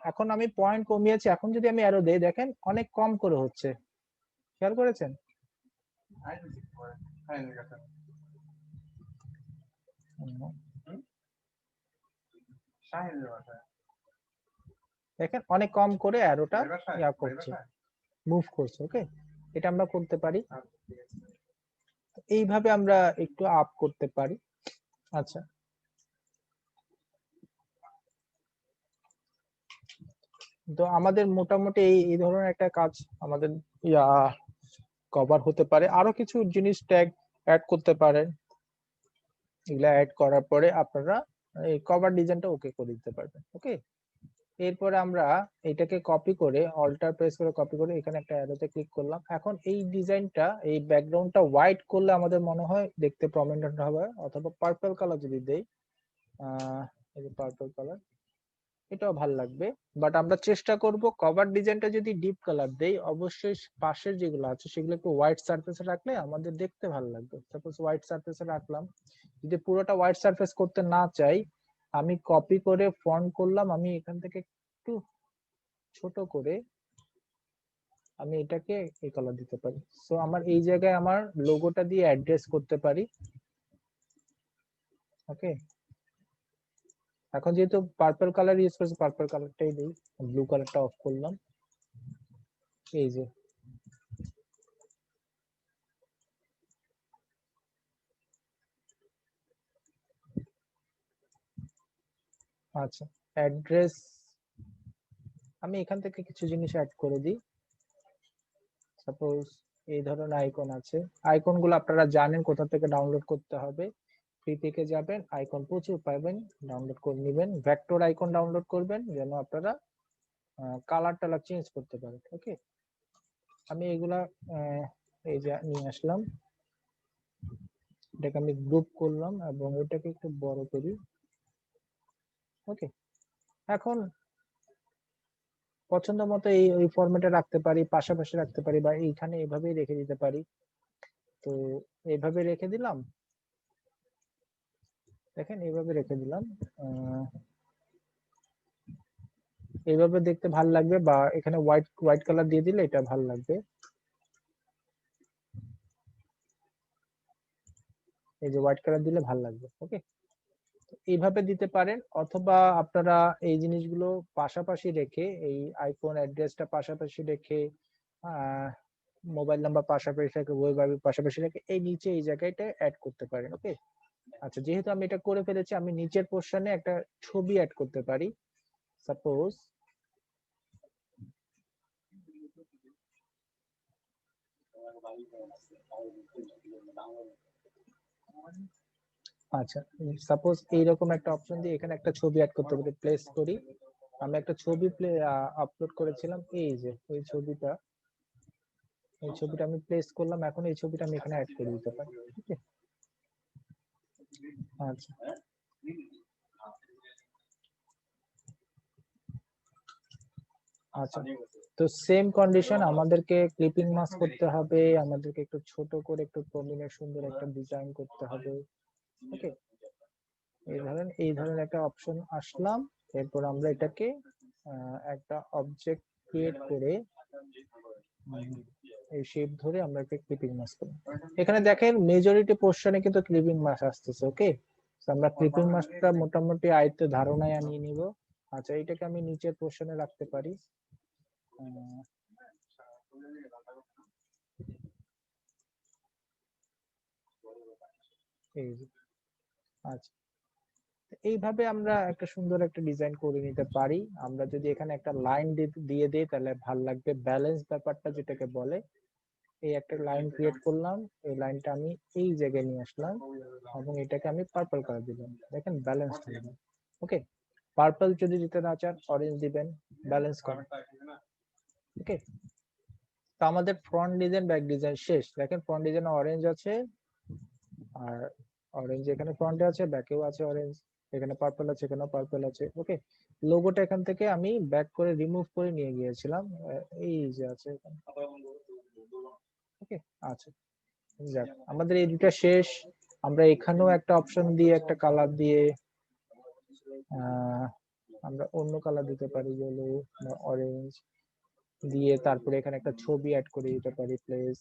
এখন আমি পয়েন্ট কমিয়েছি, এখন যদি আমি অ্যারো দেই দেখেন অনেক কম করে হচ্ছে, খেয়াল করেছেন? দেখেন অনেক কম করে অ্যারোটা ইয়া করছে, মুভ করছে। ওকে, এটা আমরা করতে পারি, এইভাবে আমরা একটু আপ করতে পারি। আচ্ছা, তো আমাদের মোটামুটি এই এই ধরনের একটা কাজ আমাদের ইয়া কভার হতে পারে। আরো কিছু জিনিস ট্যাগ অ্যাড করতে পারেন, এগুলা অ্যাড করার পরে আপনারা এই কভার ডিজাইনটা ওকে করে দিতে পারবেন। ওকে, এরপরে আমরা এটাকে কপি করে, অল্টার প্রেস করে কপি করে এখানে একটা অ্যারোতে ক্লিক করলাম। এখন এই ডিজাইনটা, এই ব্যাকগ্রাউন্ডটা হোয়াইট করলে আমাদের মনে হয় দেখতে প্রমিনেন্ট হবে, অথবা পার্পল কালার যদি দেই, এই যে পার্পল কালার, এটাও ভালো লাগবে। বাট আমরা চেষ্টা করব কভার ডিজাইনটা যদি ডিপ কালার দেই, অবশ্যই পাশের যেগুলো আছে সেগুলো একটু হোয়াইট সারফেসে রাখলে আমাদের দেখতে ভালো লাগবে। সাপোজ হোয়াইট সারফেসে রাখলাম, যদি পুরোটা হোয়াইট সারফেস করতে না চাই, আমি কপি করে ফন্ট করলাম, আমি এখান থেকে একটু ছোট করে আমি এটাকে এই কালার দিতে পারি। সো আমার এই জায়গায় আমার লোগোটা দিয়ে অ্যাড্রেস করতে পারি। ওকে, এখন যেহেতু পার্পল কালার ইউজ করছি, পার্পল কালারটাই দিই, ব্লু কালারটা অফ করলাম। এই যে, আচ্ছা, অ্যাড্রেস আমি এখান থেকে কিছু জিনিস অ্যাড করে দিই। সাপোজ এই ধরনের আইকন আছে, আইকন গুলো আপনারা জানেন কোথা থেকে ডাউনলোড করতে হবে। ফ্রি থেকে যাবেন, আইকন প্রচুর পাবেন, ডাউনলোড করে নেবেন। ভেক্টর আইকন ডাউনলোড করবেন যেন আপনারা কালার টালার চেঞ্জ করতে পারেন। ওকে, আমি এগুলা এই যে নিয়ে আসলাম। এটাকে আমি গ্রুপ করলাম এবং এটাকে একটু বড় করি। ওকে, এখন পছন্দ মতো এই ফরম্যাটে রাখতে পারি, পাশাপাশি রাখতে পারি, বা এইখানে এভাবেই রেখে দিতে পারি। তো এইভাবে রেখে দিলাম, দেখেন এইভাবে রেখে দিলাম। এইভাবে দেখতে ভালো লাগবে, বা এখানে হোয়াইট হোয়াইট কালার দিয়ে দিলে এটা ভালো লাগবে। এই যে হোয়াইট কালার দিলে ভালো লাগবে। ওকে, এইভাবে দিতে পারেন, অথবা আপনারা এই জিনিসগুলো পাশাপাশি রেখে, এই আইফোন অ্যাড্রেসটা পাশাপাশি রেখে, মোবাইল নাম্বার পাশাপাশি রেখে, ওয়েব আইডি পাশাপাশি রেখে, এই নিচে এই জায়গাটা অ্যাড করতে পারেন। ওকে, আচ্ছা, যেহেতু আমি এটা করে ফেলেছি, আমি নিচের পোর্শনে একটা ছবি অ্যাড করতে পারি। সাপোজ আচ্ছা, সাপোজ এইরকম একটা অপশন দিয়ে এখানে একটা ছবি অ্যাড করতে পারি। প্লেস করি, আমি একটা ছবি আপলোড করেছিলাম, এই যে এই ছবিটা, এই ছবিটা আমি প্লেস করলাম। এখন এই ছবিটা আমি এখানে অ্যাড করে দিতে পারি। ওকে, আচ্ছা আচ্ছা, তো সেম কন্ডিশন, আমাদেরকে ক্লিপিং মাস্ক করতে হবে, আমাদেরকে একটু ছোট করে একটু প্রমিনেন্ট সুন্দর একটা ডিজাইন করতে হবে। ওকে, এই ধরনের একটা অপশন আসলাম। এরপর আমরা এটাকে একটা অবজেক্ট ক্রিয়েট করে এই শেপ ধরে আমরা একটা ক্লিপিং মাস্ক করব। এখানে দেখেন মেজরিটি পোর্শনে কিন্তু ক্লিপিং মাস্ক আসতেছে। ওকে, আমরা ক্লিপিং মাস্কটা মোটামুটি আয়ত্তে ধারণায় আনিয়ে নিব। আচ্ছা, এটাকে আমি নিচের পোর্শনে রাখতে পারি। এই যে, আচ্ছা, এইভাবে আমরা একটা সুন্দর একটা ডিজাইন করে নিতে পারি। আমরা যদি এখানে একটা লাইন দিয়ে দিই তাহলে ভাল লাগবে, ব্যালেন্স ব্যাপারটা যেটাকে বলে। এই একটা লাইন ক্রিয়েট করলাম, এই লাইনটা আমি এই জায়গায় নিয়ে আসলাম এবং এটাকে আমি পার্পল কালার দিলাম। দেখেন ব্যালেন্স হয়ে গেল। ওকে, পার্পল যদি দিতে না চান অরেঞ্জ দিবেন, ব্যালেন্স করেন। ওকে, তো আমাদের ফ্রন্ট ডিজাইন ব্যাক ডিজাইন শেষ। দেখেন ফ্রন্ট ডিজাইন অরেঞ্জ আছে, আর অরেঞ্জ এখানে ফ্রন্টে আছে, ব্যাকেও আছে অরেঞ্জ, এখানে পার্পল আছে, এখানেও পার্পল আছে। ওকে, লোগোটা এখান থেকে আমি ব্যাক করে রিমুভ করে নিয়ে গিয়েছিলাম, এই যে আছে এখানে। ওকে, আচ্ছা, যাক, আমাদের এই দুটা শেষ। আমরা এখানেও একটা অপশন দিয়ে একটা কালার দিয়ে আমরা অন্য কালার দিতে পারি, ইয়েলো বা অরেঞ্জ দিয়ে, তারপরে এখানে একটা ছবি অ্যাড করে দিতে পারি। প্লেস,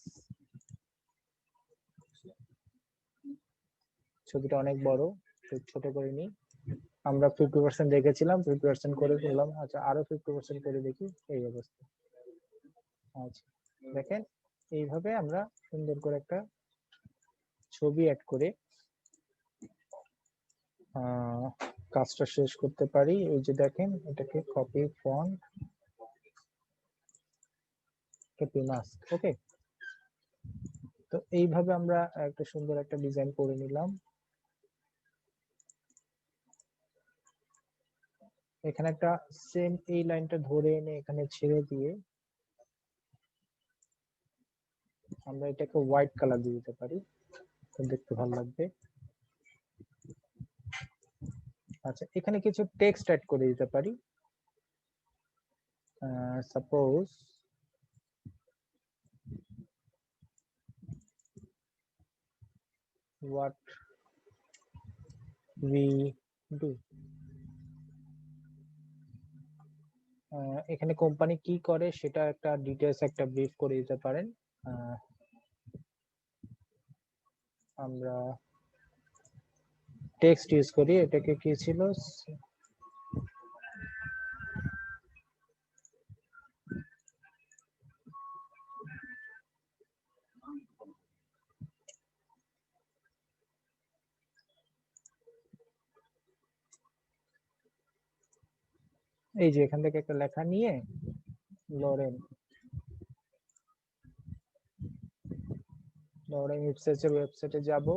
ছবিটা অনেক বড়, তো ছোট করে নিই। আমরা 50% রেখেছিলাম, 50% করে দিলাম। আচ্ছা, আরো 50% করে দেখি, এই অবস্থা। আচ্ছা, দেখেন এইভাবে আমরা সুন্দর করে একটা ছবি অ্যাড করে কাজটা শেষ করতে পারি। এই যে দেখেন, এটাকে কপি ফন্ট, কপি মাস্ক। ওকে, তো এইভাবে আমরা একটা সুন্দর একটা ডিজাইন করে নিলাম। এখানে একটা সেম এই লাইনটা ধরে এনে এখানে ছেড়ে দিয়ে আমরা এটাকে হোয়াইট কালার দিয়ে দিতে পারি, দেখতে ভালো লাগবে। আচ্ছা, এখানে কিছু টেক্সট অ্যাড করে দিতে পারি। সাপোজ what we do, এখানে কোম্পানি কি করে সেটা একটা ডিটেলস একটা ব্রিফ করে দিতে পারেন। আমরা টেক্সট ইউজ করি, এটাকে কি ছিল, এই যে এখান থেকে একটা লেখা নিয়ে লরেন লরেন ইপসেসের ওয়েবসাইটে যাব।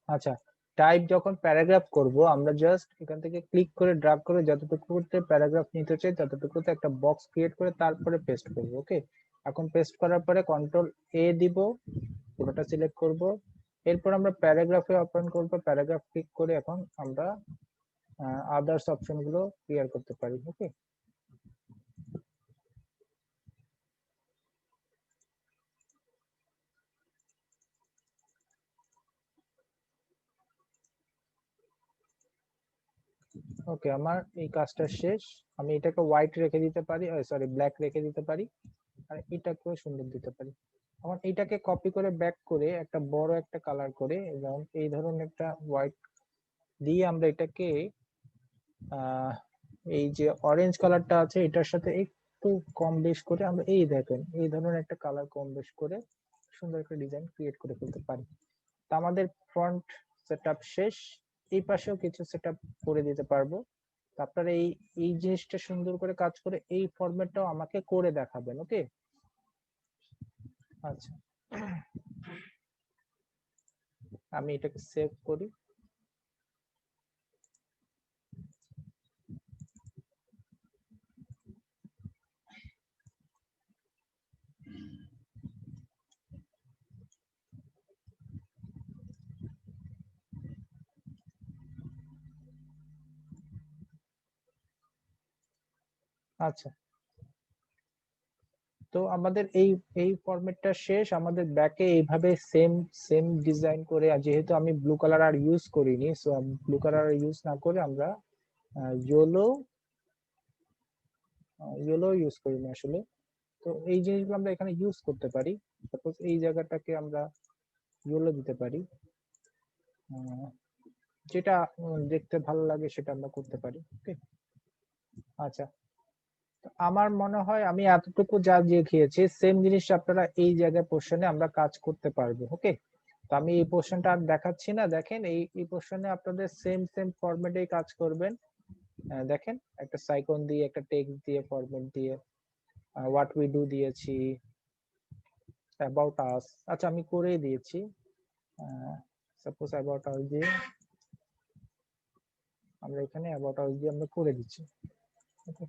আচ্ছা, টাইপ যখন প্যারাগ্রাফ করব আমরা জাস্ট এখান থেকে ক্লিক করে ড্র্যাগ করে যতটুকুতে প্যারাগ্রাফ নিতে চাই ততটুকুতে একটা বক্স ক্রিয়েট করে তারপরে পেস্ট করব। ওকে, এখন পেস্ট করার পরে কন্ট্রোল এ দিব, পুরোটা সিলেক্ট করব, এরপর আমরা প্যারাগ্রাফে ওপেন করব, প্যারাগ্রাফ ক্লিক করে এখন আমরা আদার্স অপশন গুলো ক্লিয়ার করতে পারি। ওকে, ওকে, আমার এই কাজটা শেষ। আমি এটাকে হোয়াইট রেখে দিতে পারি, সরি ব্ল্যাক রেখে দিতে পারি, আর এটাকেও সুন্দর দিতে পারি। এখন এইটাকে কপি করে ব্যাক করে একটা বড় একটা কালার করে এবং এই ধরনের একটা হোয়াইট দিয়ে আমরা এটাকে এই যে অরেঞ্জ কালারটা আছে এটার সাথে একটু কম বেশ করে আমরা এই দেখেন এই ধরনের একটা কালার কম বেশ করে সুন্দর একটা ডিজাইন ক্রিয়েট করে ফেলতে পারি। তো আমাদের ফ্রন্ট সেটআপ শেষ, এই পাশেও কিছু সেটআপ করে দিতে পারবো। তো আপনারা এই এই জিনিসটা সুন্দর করে কাজ করে এই ফরম্যাটটাও আমাকে করে দেখাবেন। ওকে, আচ্ছা, আমি এটাকে সেভ করি। আচ্ছা, তো আমাদের এই এই ফরম্যাটটা শেষ। আমাদের ব্যাকে এইভাবে সেম সেম ডিজাইন করে, আর যেহেতু আমি ব্লু কালার আর ইউজ করিনি, সো ব্লু কালার ইউজ না করে আমরা ইয়েলো ইয়েলো ইউজ করিনি আসলে। তো এই জিনিসগুলো আমরা এখানে ইউজ করতে পারি। সাপোজ এই জায়গাটাকে আমরা ইয়েলো দিতে পারি, যেটা দেখতে ভালো লাগে সেটা আমরা করতে পারি। ওকে, আচ্ছা, আমার মনে হয় আমি এতটুকু যা দেখিয়েছি সেম জিনিস আপনারা এই জায়গায় পোর্শনে আমরা কাজ করতে পারবো। ওকে, তো আমি এই পোর্শনটা আর দেখাচ্ছি না। দেখেন এই পোর্শনে আপনাদের সেম সেম ফরম্যাটেই কাজ করবেন। দেখেন একটা সাইকন দিয়ে একটা টেক্সট দিয়ে ফরম্যাট দিয়ে হোয়াট উই ডু দিয়েছি, অ্যাবাউট আস, আচ্ছা আমি করেই দিয়েছি। সাপোজ অ্যাবাউট আস দিয়ে আমরা এখানে অ্যাবাউট আস দিয়ে আমরা করে দিচ্ছি। ওকে,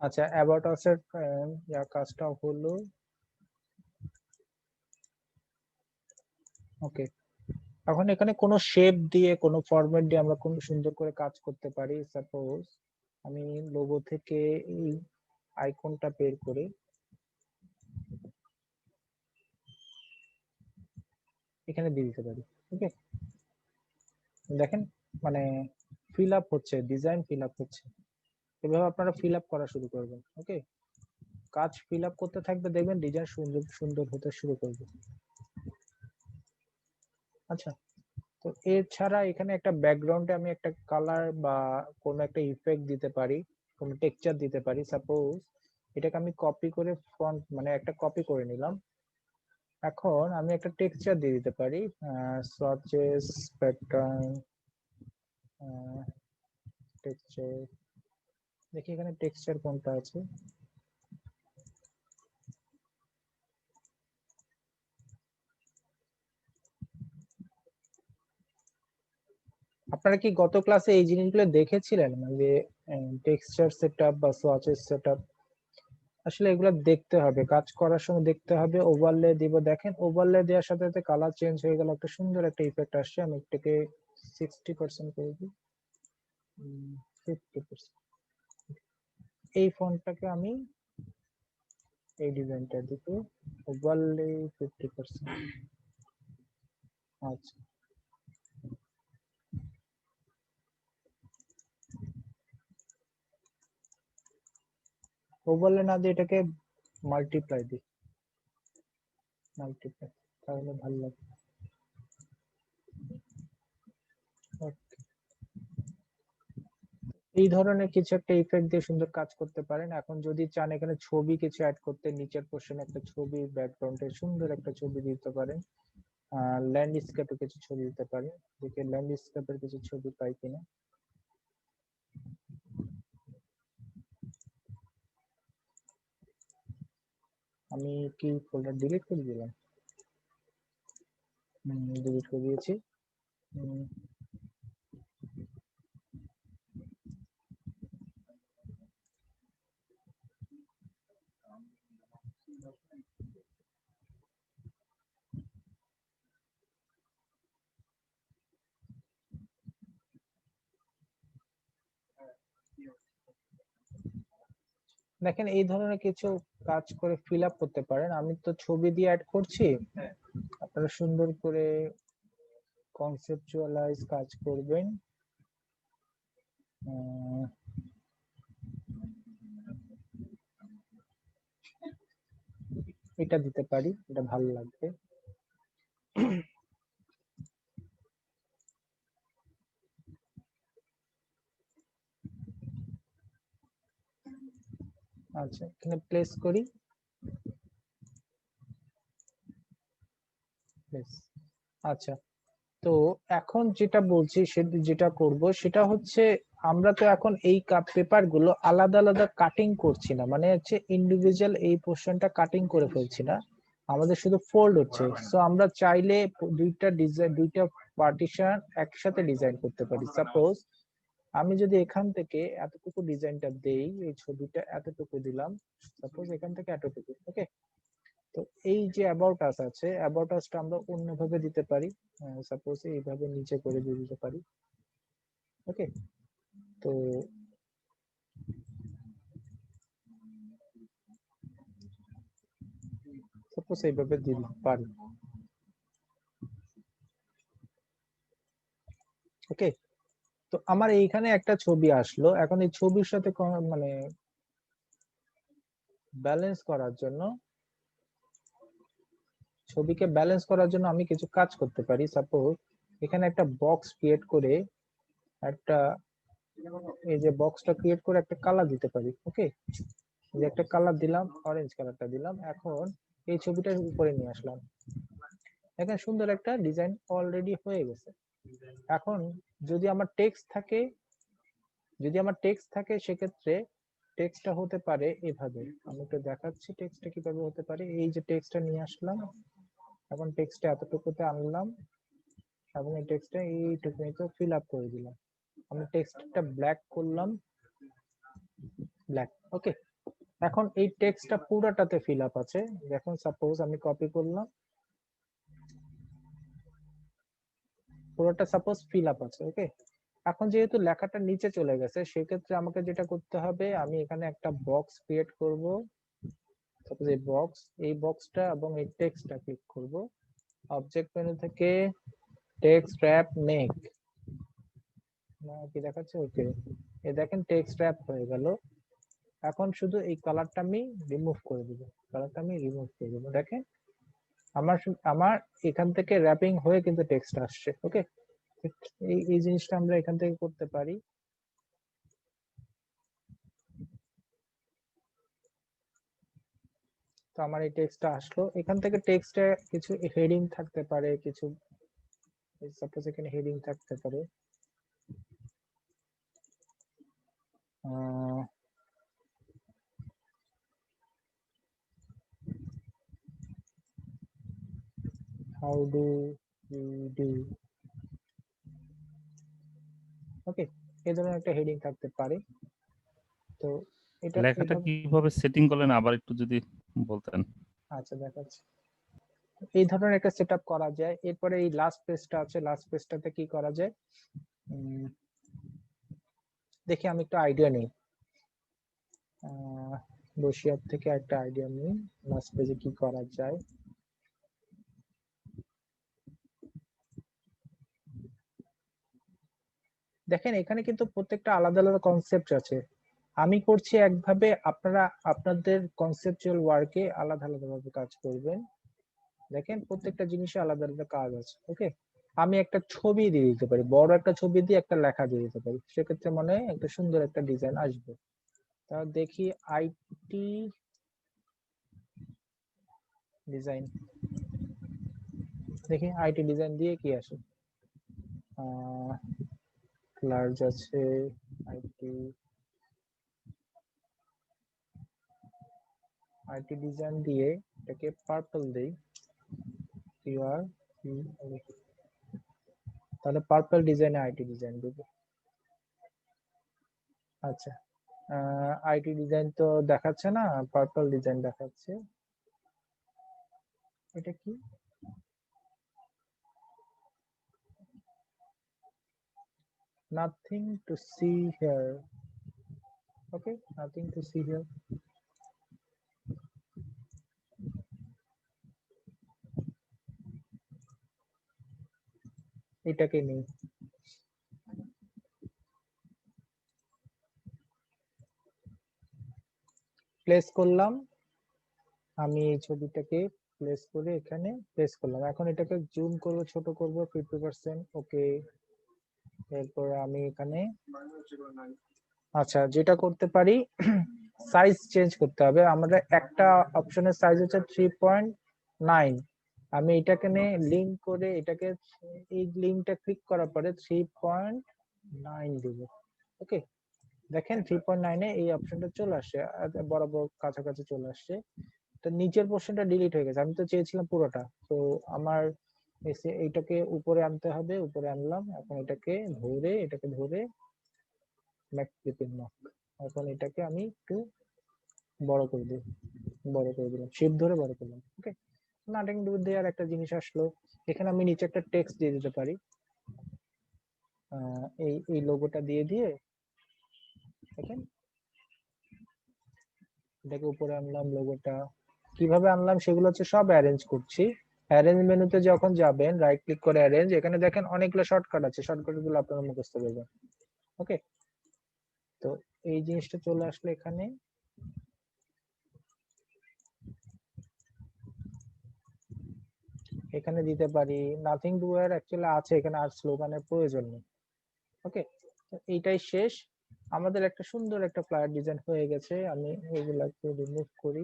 আচ্ছা, অ্যাবাউট আস এর কাজটা হলো। ওকে, এখন এখানে কোনো শেপ দিয়ে কোনো ফরম্যাট দিয়ে আমরা কোন সুন্দর করে কাজ করতে পারি। সাপোজ আমি লোগো থেকে এই আইকনটা বের করে এখানে দিয়ে দিতে পারি। ওকে, দেখেন মানে ফিল আপ হচ্ছে, ডিজাইন ফিল আপ হচ্ছে। এভাবে আপনারা ফিল আপ করা শুরু করবেন। ওকে, কাজ ফিল আপ করতে থাকবে, দেখবেন ডিজাইন সুন্দর সুন্দর হতে শুরু করবে। আচ্ছা, তো এর ছাড়া এখানে একটা ব্যাকগ্রাউন্ডে আমি একটা কালার বা কোনো একটা ইফেক্ট দিতে পারি, কোনো টেক্সচার দিতে পারি। সাপোজ এটাকে আমি কপি করে ফ্রন্ট মানে একটা কপি করে নিলাম। এখন আমি একটা টেক্সচার দিয়ে দিতে পারি, সাচেস প্যাটার্ন টেক্সচার। দেখি এখানে টেক্সচার কোনটা আছে। আপনারা কি গত ক্লাসে এই জিনিসগুলো দেখেছিলেন, মানে যে টেক্সচার সেটআপ বা সোয়াচেস সেটআপ? আসলে এগুলো দেখতে হবে, কাজ করার সময় দেখতে হবে। ওভারলে দিব, দেখেন ওভারলে দেওয়ার সাথে সাথে কালার চেঞ্জ হয়ে গেল, একটা সুন্দর একটা ইফেক্ট আসছে। আমি এটাকে 60% করে দিই, 50%। এই ফন্টটাকে আমি এই ডিজাইনটা দিব, ওভারলে 50%। আচ্ছা, ওভারলে না দিয়ে এটাকে মাল্টিপ্লাই দিই, মাল্টিপ্লাই, তাহলে ভালো লাগবে। এই ধরনের কিছু একটা ইফেক্ট দিয়ে সুন্দর কাজ করতে পারেন। এখন যদি চান এখানে ছবি কিছু অ্যাড করতে, নিচের পোর্শনে একটা ছবি, ব্যাকগ্রাউন্ডে সুন্দর একটা ছবি দিতে পারেন। ল্যান্ডস্কেপে কিছু ছবি দিতে পারেন, দেখে ল্যান্ডস্কেপের কিছু ছবি পাই কিনা। আমি কি ফোল্ডার ডিলিট করে দিলাম? ডিলিট করে দিয়েছি। দেখেন এই ধরনের কিছু কাজ করে ফিল আপ করতে পারেন। আমি তো ছবি দিয়ে অ্যাড করছি, আপনারা সুন্দর করে কনসেপচুয়ালাইজ কাজ করবেন। এটা দিতে পারি, এটা ভালো লাগবে। আচ্ছা, এখানে প্লেস করি, প্লেস। আচ্ছা, তো এখন যেটা বলছি, যেটা করব সেটা হচ্ছে, আমরা তো এখন এই পেপার গুলো আলাদা আলাদা কাটিং করছি না, মানে হচ্ছে ইন্ডিভিজুয়াল এই পোর্শনটা কাটিং করে ফেলছি না, আমাদের শুধু ফোল্ড হচ্ছে। সো আমরা চাইলে দুইটা ডিজাইন, দুইটা পার্টিশন একসাথে ডিজাইন করতে পারি। সাপোজ আমি যদি এখান থেকে এতটুকু ডিজাইনটা দেই, এই ছবিটা এতটুকু দিলাম, সাপোজ এখান থেকে এতটুকু, ওকে। তো এই যে অ্যাবাউট আস আছে, অ্যাবাউট আসটা আমরা অন্যভাবে দিতে পারি, সাপোজ এইভাবে নিচে করে দিয়ে দিতে পারি, ওকে। তো সাপোজ এইভাবে দিতে পারি, ওকে। তো আমার এইখানে একটা ছবি আসলো, এখন এই ছবির সাথে মানে ব্যালেন্স করার জন্য, ছবিকে ব্যালেন্স করার জন্য আমি কিছু কাজ করতে পারি। সাপোজ এখানে একটা বক্স ক্রিয়েট করে, একটা এই যে বক্সটা ক্রিয়েট করে একটা কালার দিতে পারি, ওকে। যে একটা কালার দিলাম, অরেঞ্জ কালারটা দিলাম। এখন এই ছবিটার উপরে নিয়ে আসলাম, এখানে সুন্দর একটা ডিজাইন অলরেডি হয়ে গেছে। এখন যদি আমার টেক্সট থাকে, যদি আমার টেক্সট থাকে সেক্ষেত্রে টেক্সটটা হতে পারে এভাবে। আমি একটু দেখাচ্ছি টেক্সটটা কিভাবে হতে পারে। এই যে টেক্সটটা নিয়ে আসলাম, এখন টেক্সটটা এতটুকুতে আনলাম, এবং এই টেক্সটটা এইটুকুতে ফিল আপ করে দিলাম। আমি টেক্সটটা ব্ল্যাক করলাম, ব্ল্যাক, ওকে। এখন এই টেক্সটটা পুরোটাতে ফিল আপ আছে। এখন সাপোজ আমি কপি করলাম, পুরোটা সাপোজ ফিল আপ আছে, ওকে। এখন যেহেতু লেখাটা নিচে চলে গেছে, সেক্ষেত্রে আমাকে যেটা করতে হবে, আমি এখানে একটা বক্স ক্রিয়েট করব। সাপোজ এই বক্স, এই বক্সটা এবং এই টেক্সটটা ক্লিক করব, অবজেক্ট মেনু থেকে টেক্সট র‍্যাপ মেক, কি দেখাচ্ছে, ওকে। এই দেখেন টেক্সট র‍্যাপ হয়ে গেল। এখন শুধু এই কালারটা আমি রিমুভ করে দেব, কালারটা আমি রিমুভ করে দেব। দেখেন আমার আমার এখান থেকে র‍্যাপিং হয়ে কিন্তু টেক্সট আসছে, ওকে। এই এই জিনিসটা আমরা এখান থেকে করতে পারি। তো আমার এই টেক্সটটা আসলো, এখান থেকে টেক্সটে কিছু হেডিং থাকতে পারে, কিছু সাপোজ এখানে হেডিং থাকতে পারে, হাউ ডু ইউ ডু, ওকে। এই ধরনের একটা হেডিং থাকতে পারে। তো এটা লেখাটা কিভাবে সেটিং করলেন আবার একটু যদি বলতেন। আচ্ছা দেখাচ্ছি। এই ধরনের একটা সেটআপ করা যায়। এরপরে এই লাস্ট পেজটা আছে, লাস্ট পেজটাতে কি করা যায় দেখি, আমি একটু আইডিয়া নেই বসিয়ার থেকে, একটা আইডিয়া নেই লাস্ট পেজে কি করা যায়। দেখেন এখানে কিন্তু প্রত্যেকটা আলাদা আলাদা কনসেপ্ট আছে। আমি করছি একভাবে, আপনারা আপনাদের কনসেপচুয়াল ওয়ার্কে আলাদা আলাদা ভাবে কাজ করবেন। দেখেন প্রত্যেকটা জিনিসে আলাদা আলাদা কাজ আছে। ওকে, আমি একটা ছবি দিয়ে দিতে পারি, বড় একটা ছবি দিয়ে একটা লেখা দিয়ে দিতে পারি, সেক্ষেত্রে মনে হয় একটা সুন্দর একটা ডিজাইন আসবে। তা দেখি আইটি ডিজাইন, দেখি আইটি ডিজাইন দিয়ে কি আসে। লার্জ আছে আইটি, আইটি ডিজাইন দিয়ে এটাকে পার্পল দেই, কিউআর, তাহলে পার্পল ডিজাইনে আইটি ডিজাইন দেব। আচ্ছা, আইটি ডিজাইন তো দেখাচ্ছে না, পার্পল ডিজাইন দেখাচ্ছে। এটা কি? nothing to see here. Okay, nothing to see here. এটাকে নেই, প্লেস করলাম, আমি এই ছবিটাকে প্লেস করে এখানে প্লেস করলাম। এখন এটাকে জুম করব, ছোট করব 50%। ওকে, এরপর আমি এখানে আচ্ছা যেটা করতে পারি, সাইজ চেঞ্জ করতে হবে। আমরা একটা অপশনের সাইজ হচ্ছে 3.9, আমি এটাকে নিয়ে লিংক করে এটাকে, এই লিংকটা ক্লিক করার পরে 3.9 দেব। ওকে, দেখেন 3.9 এ এই অপশনটা চলে আসছে, বরাবর কাছাকাছি চলে আসছে। তো নিচের পোর্শনটা ডিলিট হয়ে গেছে, আমি তো চেয়েছিলাম পুরোটা, তো আমার এসে এইটাকে উপরে আনতে হবে, উপরে আনলাম। এখন এটাকে ধরে ম্যাক ক্লিপিং লক। এখন এটাকে আমি একটু বড় করে দিই, বড় করে দিলাম, শিফট ধরে বড় করলাম। ওকে, নাটিং ডু দেয়ার একটা জিনিস আসলো। এখানে আমি নিচে একটা টেক্সট দিয়ে দিতে পারি, এই লোগোটা দিয়ে দেখেন এটাকে উপরে আনলাম। লোগোটা কিভাবে আনলাম সেগুলো হচ্ছে সব অ্যারেঞ্জ করছি। অ্যারেঞ্জ মেনুতে যখন যাবেন, রাইট ক্লিক করে অ্যারেঞ্জ, এখানে দেখেন অনেকগুলো শর্টকাট আছে, শর্টকাট গুলো আপনারা মুখস্থ করবেন। ওকে, তো এই জিনিসটা চলে আসলে এখানে এখানে দিতে পারি নাথিং ডু ওয়্যার, অ্যাকচুয়ালি আছে এখানে, আর স্লোগানের প্রয়োজন নেই। ওকে, এইটাই শেষ, আমাদের একটা সুন্দর একটা ফ্লায়ার ডিজাইন হয়ে গেছে। আমি এগুলাকে রিমুভ করি।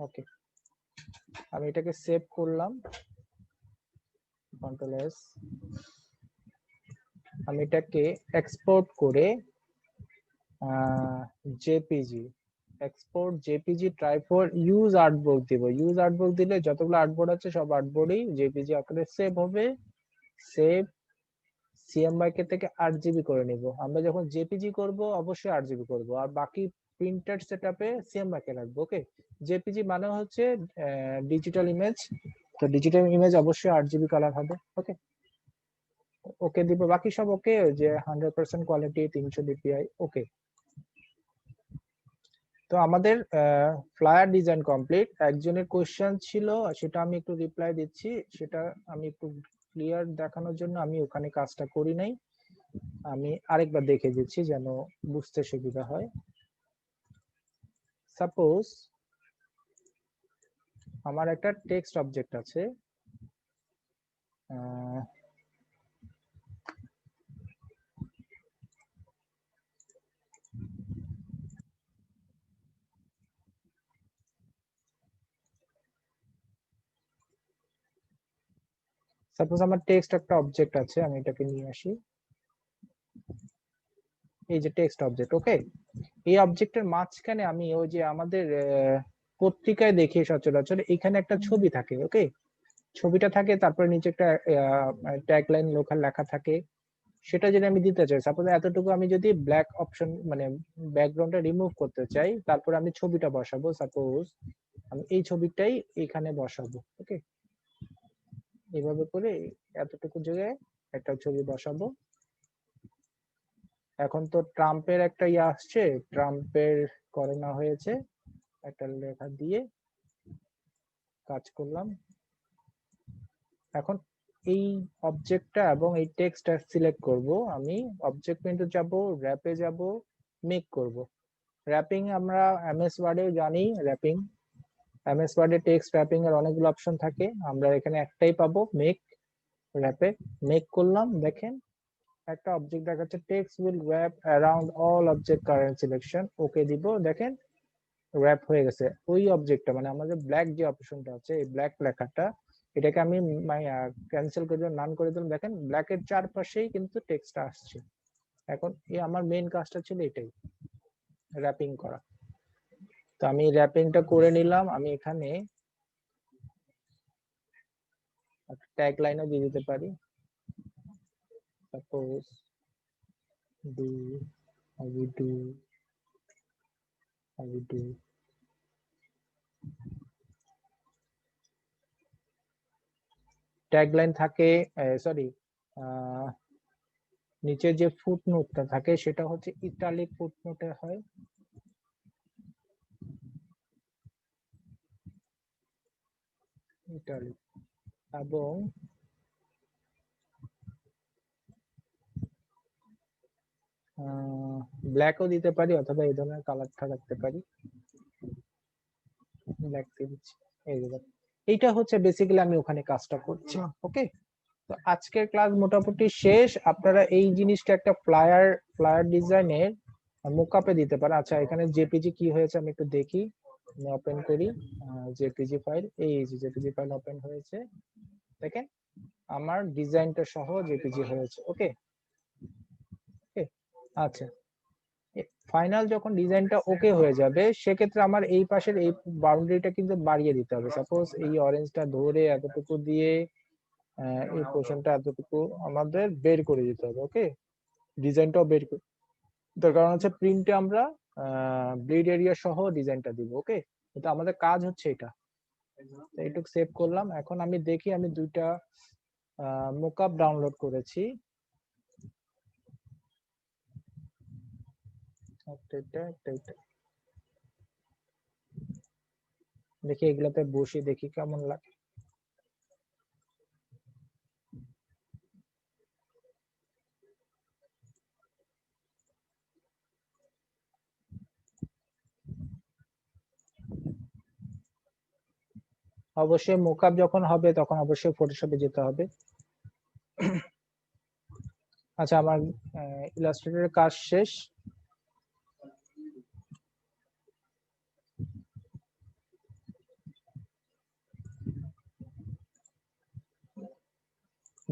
ওকে, আমি এটাকে সেভ করলাম, কন্ট্রোল এস। আমি এটাকে এক্সপোর্ট করে JPG, export JPG try for use artboard দিব। ইউজ আর্টবোর্ড দিলে যতগুলো আর্টবোর্ড আছে সব আর্টবোর্ডই জেপিজি আকারে সেভ হবে। সেভ সিএমওয়াইকে থেকে 8 জিবি করে নিব। আমরা যখন জেপিজি করব অবশ্যই 8 জিবি করব, আর বাকি প্রিন্টার সেটআপে সিএমওয়াইকে রাখবো। ওকে, জেপিজি মানে হচ্ছে ডিজিটাল ইমেজ, তো ডিজিটাল ইমেজ অবশ্যই 8 জিবি কালার হবে। ওকে, ওকে দিব, বাকি সব ওকে, যে 100% কোয়ালিটি, 300 ডিপিআই। ওকে, তো আমাদের ফ্লায়ার ডিজাইন কমপ্লিট। একজনের কোশ্চেন ছিল, সেটা আমি একটু রিপ্লাই দিচ্ছি, সেটা আমি একটু ক্লিয়ার দেখানোর জন্য আমি ওখানে কাজটা করি নাই, আমি আরেকবার দেখে দিচ্ছি যেন বুঝতে সুবিধা হয়। সাপোজ আমার একটা টেক্সট অবজেক্ট আছে, সাপোজ আমার টেক্সট একটা অবজেক্ট আছে, আমি এটাকে নিয়ে আসি, এই যে টেক্সট অবজেক্ট। ওকে, এই অবজেক্টের মাঝখানে আমি ওই যে আমাদের পত্রিকায় দেখি সচরাচর এখানে একটা ছবি থাকে। ওকে, ছবিটা থাকে, তারপরে নিচে একটা ট্যাগলাইন লেখা থাকে। সেটা যদি আমি দিতে চাই, সাপোজ এতটুকু আমি যদি ব্ল্যাক অপশন মানে ব্যাকগ্রাউন্ডটা রিমুভ করতে চাই, তারপর আমি ছবিটা বসাবো, সাপোজ আমি এই ছবিটাই এখানে বসাবো। ওকে, এইভাবে করে এতটুকু জায়গায় একটা ছবি বসাবো। এখন তো ট্রাম্পের একটা ইয়ে আসছে, ট্রাম্পের করোনা হয়েছে, একটা লেখা দিয়ে কাজ করলাম। এখন এই অবজেক্টটা এবং এই টেক্সটটা সিলেক্ট করব। আমি অবজেক্ট মেনুতে যাব, র‍্যাপে যাব, মেক করব। র‍্যাপিং আমরা এমএস ওয়ার্ডে জানি, র‍্যাপিং এমএস ওয়ার্ডে টেক্সট র‍্যাপিং এর অনেকগুলো অপশন থাকে, আমরা এখানে একটাই পাবো, মেক। র‍্যাপে মেক করলাম, দেখেন একটা অবজেক্ট দেখাচ্ছে, text will wrap around all object current selection. Okay দিব, দেখেন র‍্যাপ হয়ে গেছে। ওই অবজেক্টটা মানে আমাদের ব্ল্যাক যে অপশনটা আছে, এই ব্ল্যাক লেখাটা, এটাকে আমি ক্যান্সেল করে দিলাম, নান করে দিলাম, দেখেন ব্ল্যাকের চারপাশেই কিন্তু টেক্সটটা আসছে। এখন এই আমার মেইন কাজটা ছিল এটাই, র‍্যাপিং করা। তো আমি র‍্যাপিংটা করে নিলাম। আমি এখানে ট্যাগ লাইনও দিয়ে দিতে পারি, suppose do I will do I will do tag line থাকে, সরি নিচে যে ফুটনোটটা থাকে সেটা হচ্ছে ইটালিক ফুটনোটে হয়। ইটালিক এবং ব্ল্যাকও দিতে পারি, অথবা এই ধরনের কালারটা রাখতে পারি। ব্ল্যাক দিচ্ছি, এই যে এইটা হচ্ছে বেসিক্যালি আমি ওখানে কাজটা করছি। ওকে, তো আজকের ক্লাস মোটামুটি শেষ। আপনারা এই জিনিসটা একটা ফ্লায়ার ডিজাইনের মোকআপে দিতে পারেন। আচ্ছা, এখানে জেপিজি কি হয়েছে আমি একটু দেখি, আমি ওপেন করি জেপিজি ফাইল। এই যে জেপিজি ফাইল ওপেন হয়েছে, দেখেন আমার ডিজাইনটা সহ জেপিজি হয়েছে। ওকে ওকে, আচ্ছা, ফাইনাল যখন ডিজাইনটা ওকে হয়ে যাবে, সেক্ষেত্রে আমার এই পাশের এই বাউন্ডারিটা কিন্তু বাড়িয়ে দিতে হবে। সাপোজ এই অরেঞ্জটা ধরে এতটুকু দিয়ে এই পোর্শনটা এতটুকু আমাদের বের করে দিতে হবে। ওকে, ডিজাইনটাও বের করে, তার কারণ হচ্ছে প্রিন্টে আমরা ব্লিড এরিয়া সহ ডিজাইনটা দিব। ওকে, কিন্তু আমাদের কাজ হচ্ছে এটা। এইটুকু সেভ করলাম। এখন আমি দেখি, আমি দুইটা মোকআপ ডাউনলোড করেছি, দেখি এগুলাতে বসে দেখি কেমন লাগে। অবশ্যই মোকআপ যখন হবে তখন অবশ্যই ফটোশপে যেতে হবে। আচ্ছা, আমার ইলাস্ট্রেটরের কাজ শেষ।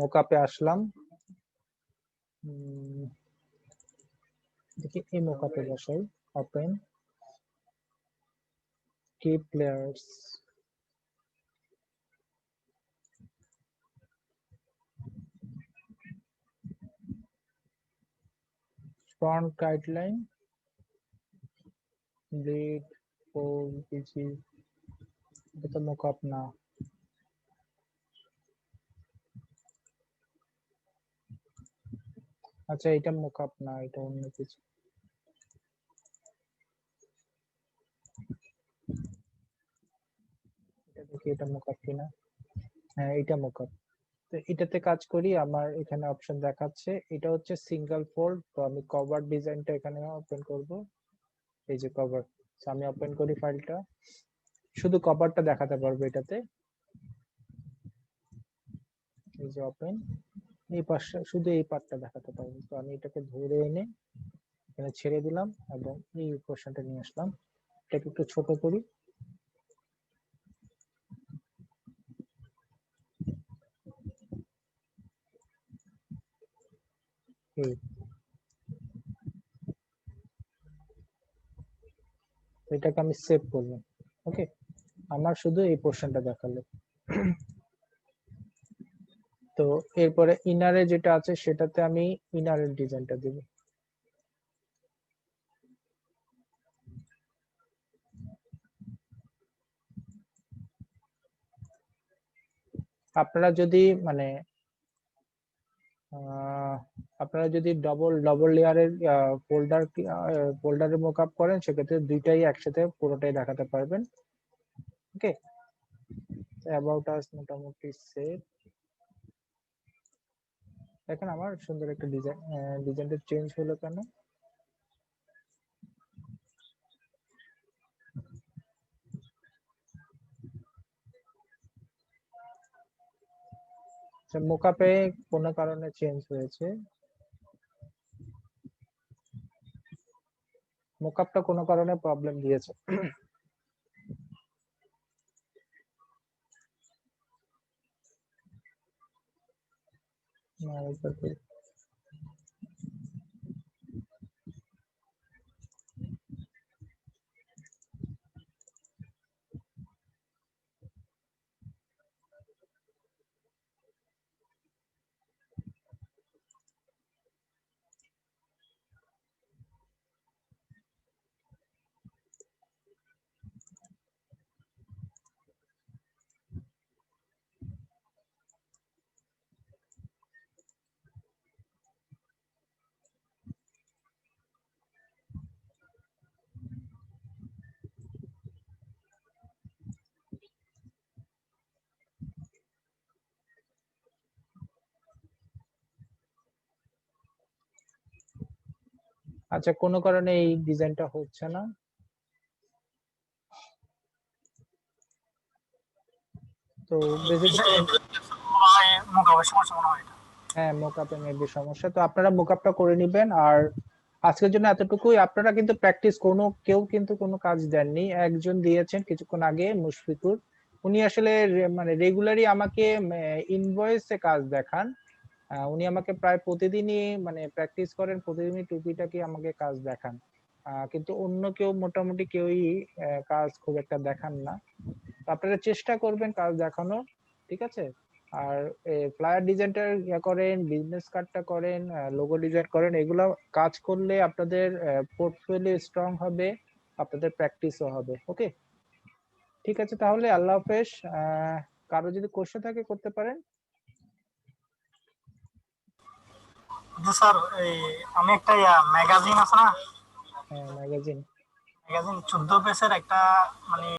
মোকআপে আসলাম, দেখি এই মোকআপে বসাই, open keep layers, font guideline, bleed 4 PG, এটা তো মোকআপ না। আচ্ছা, এটা মোকআপ না, এটা অন্য কিছু। এটা দেখি এটা মোকআপ কিনা। হ্যাঁ, এটা মোকআপ। তো এটাতে কাজ করি, আমার এখানে অপশন দেখাচ্ছে, এটা হচ্ছে সিঙ্গেল ফোল্ড। তো আমি কভার ডিজাইনটা এখানে ওপেন করব, এই যে কভার। আমি ওপেন করি ফাইলটা, শুধু কভারটা দেখাতে পারবো এটাতে। এই যে ওপেন, এই পাশটা শুধু এই পার্টটা দেখাতে পারবো। তো আমি এটাকে ধরে এনে এখানে ছেড়ে দিলাম এবং এই পোর্শনটা নিয়ে আসলাম। এটাকে একটু ছোট করি, এটাকে আমি সেভ করলাম। ওকে, আমার শুধু এই পোর্শনটা দেখালো। তো এরপরে ইনারে যেটা আছে সেটাতে আমি ইনারের ডিজাইনটা দিব। আপনারা যদি মানে আপনারা যদি ডবল লেয়ারের ফোল্ডারের মকআপ করেন সেক্ষেত্রে দুইটাই একসাথে পুরোটাই দেখাতে পারবেন। ওকে, অ্যাবাউট আস মোটামুটি সেভ। দেখেন আমার সুন্দর একটা ডিজাইনটা চেঞ্জ হলো কেন? মোকআপে কোনো কারণে চেঞ্জ হয়েছে, মোকআপটা কোনো কারণে প্রবলেম দিয়েছে। আচ্ছা, কোনো কারণে এই ডিজাইনটা হচ্ছে না। তো বেসিক্যালি হ্যাঁ, মোকআপে মেবি সমস্যা। তো আপনারা মোকআপটা করে নেবেন। আর আজকের জন্য এতটুকুই। আপনারা কিন্তু প্র্যাকটিস কেউ কিন্তু কোনো কাজ দেননি, একজন দিয়েছেন কিছুক্ষণ আগে, মুশফিকুর। উনি আসলে মানে রেগুলারই আমাকে ইনভয়েসে কাজ দেখান। উনি আমাকে প্রায় প্রতিদিনই মানে প্র্যাকটিস করেন, প্রতিদিনই টুকিটাকি আমাকে কাজ দেখান। কিন্তু অন্য কেউ মোটামুটি কেউই কাজ খুব একটা দেখান না। আপনারা চেষ্টা করবেন কাজ দেখানো, ঠিক আছে? আর ফ্লায়ার ডিজাইনটা করেন, বিজনেস কার্ডটা করেন, লোগো ডিজাইন করেন, এগুলো কাজ করলে আপনাদের পোর্টফোলিও স্ট্রং হবে, আপনাদের প্র্যাকটিসও হবে। ওকে, ঠিক আছে, তাহলে আল্লাহ হাফেজ। কারো যদি কোশ্চেন থাকে করতে পারেন। স্যার আমি একটা ম্যাগাজিন আছে না, হ্যাঁ, ম্যাগাজিন 14 পেজের একটা মানে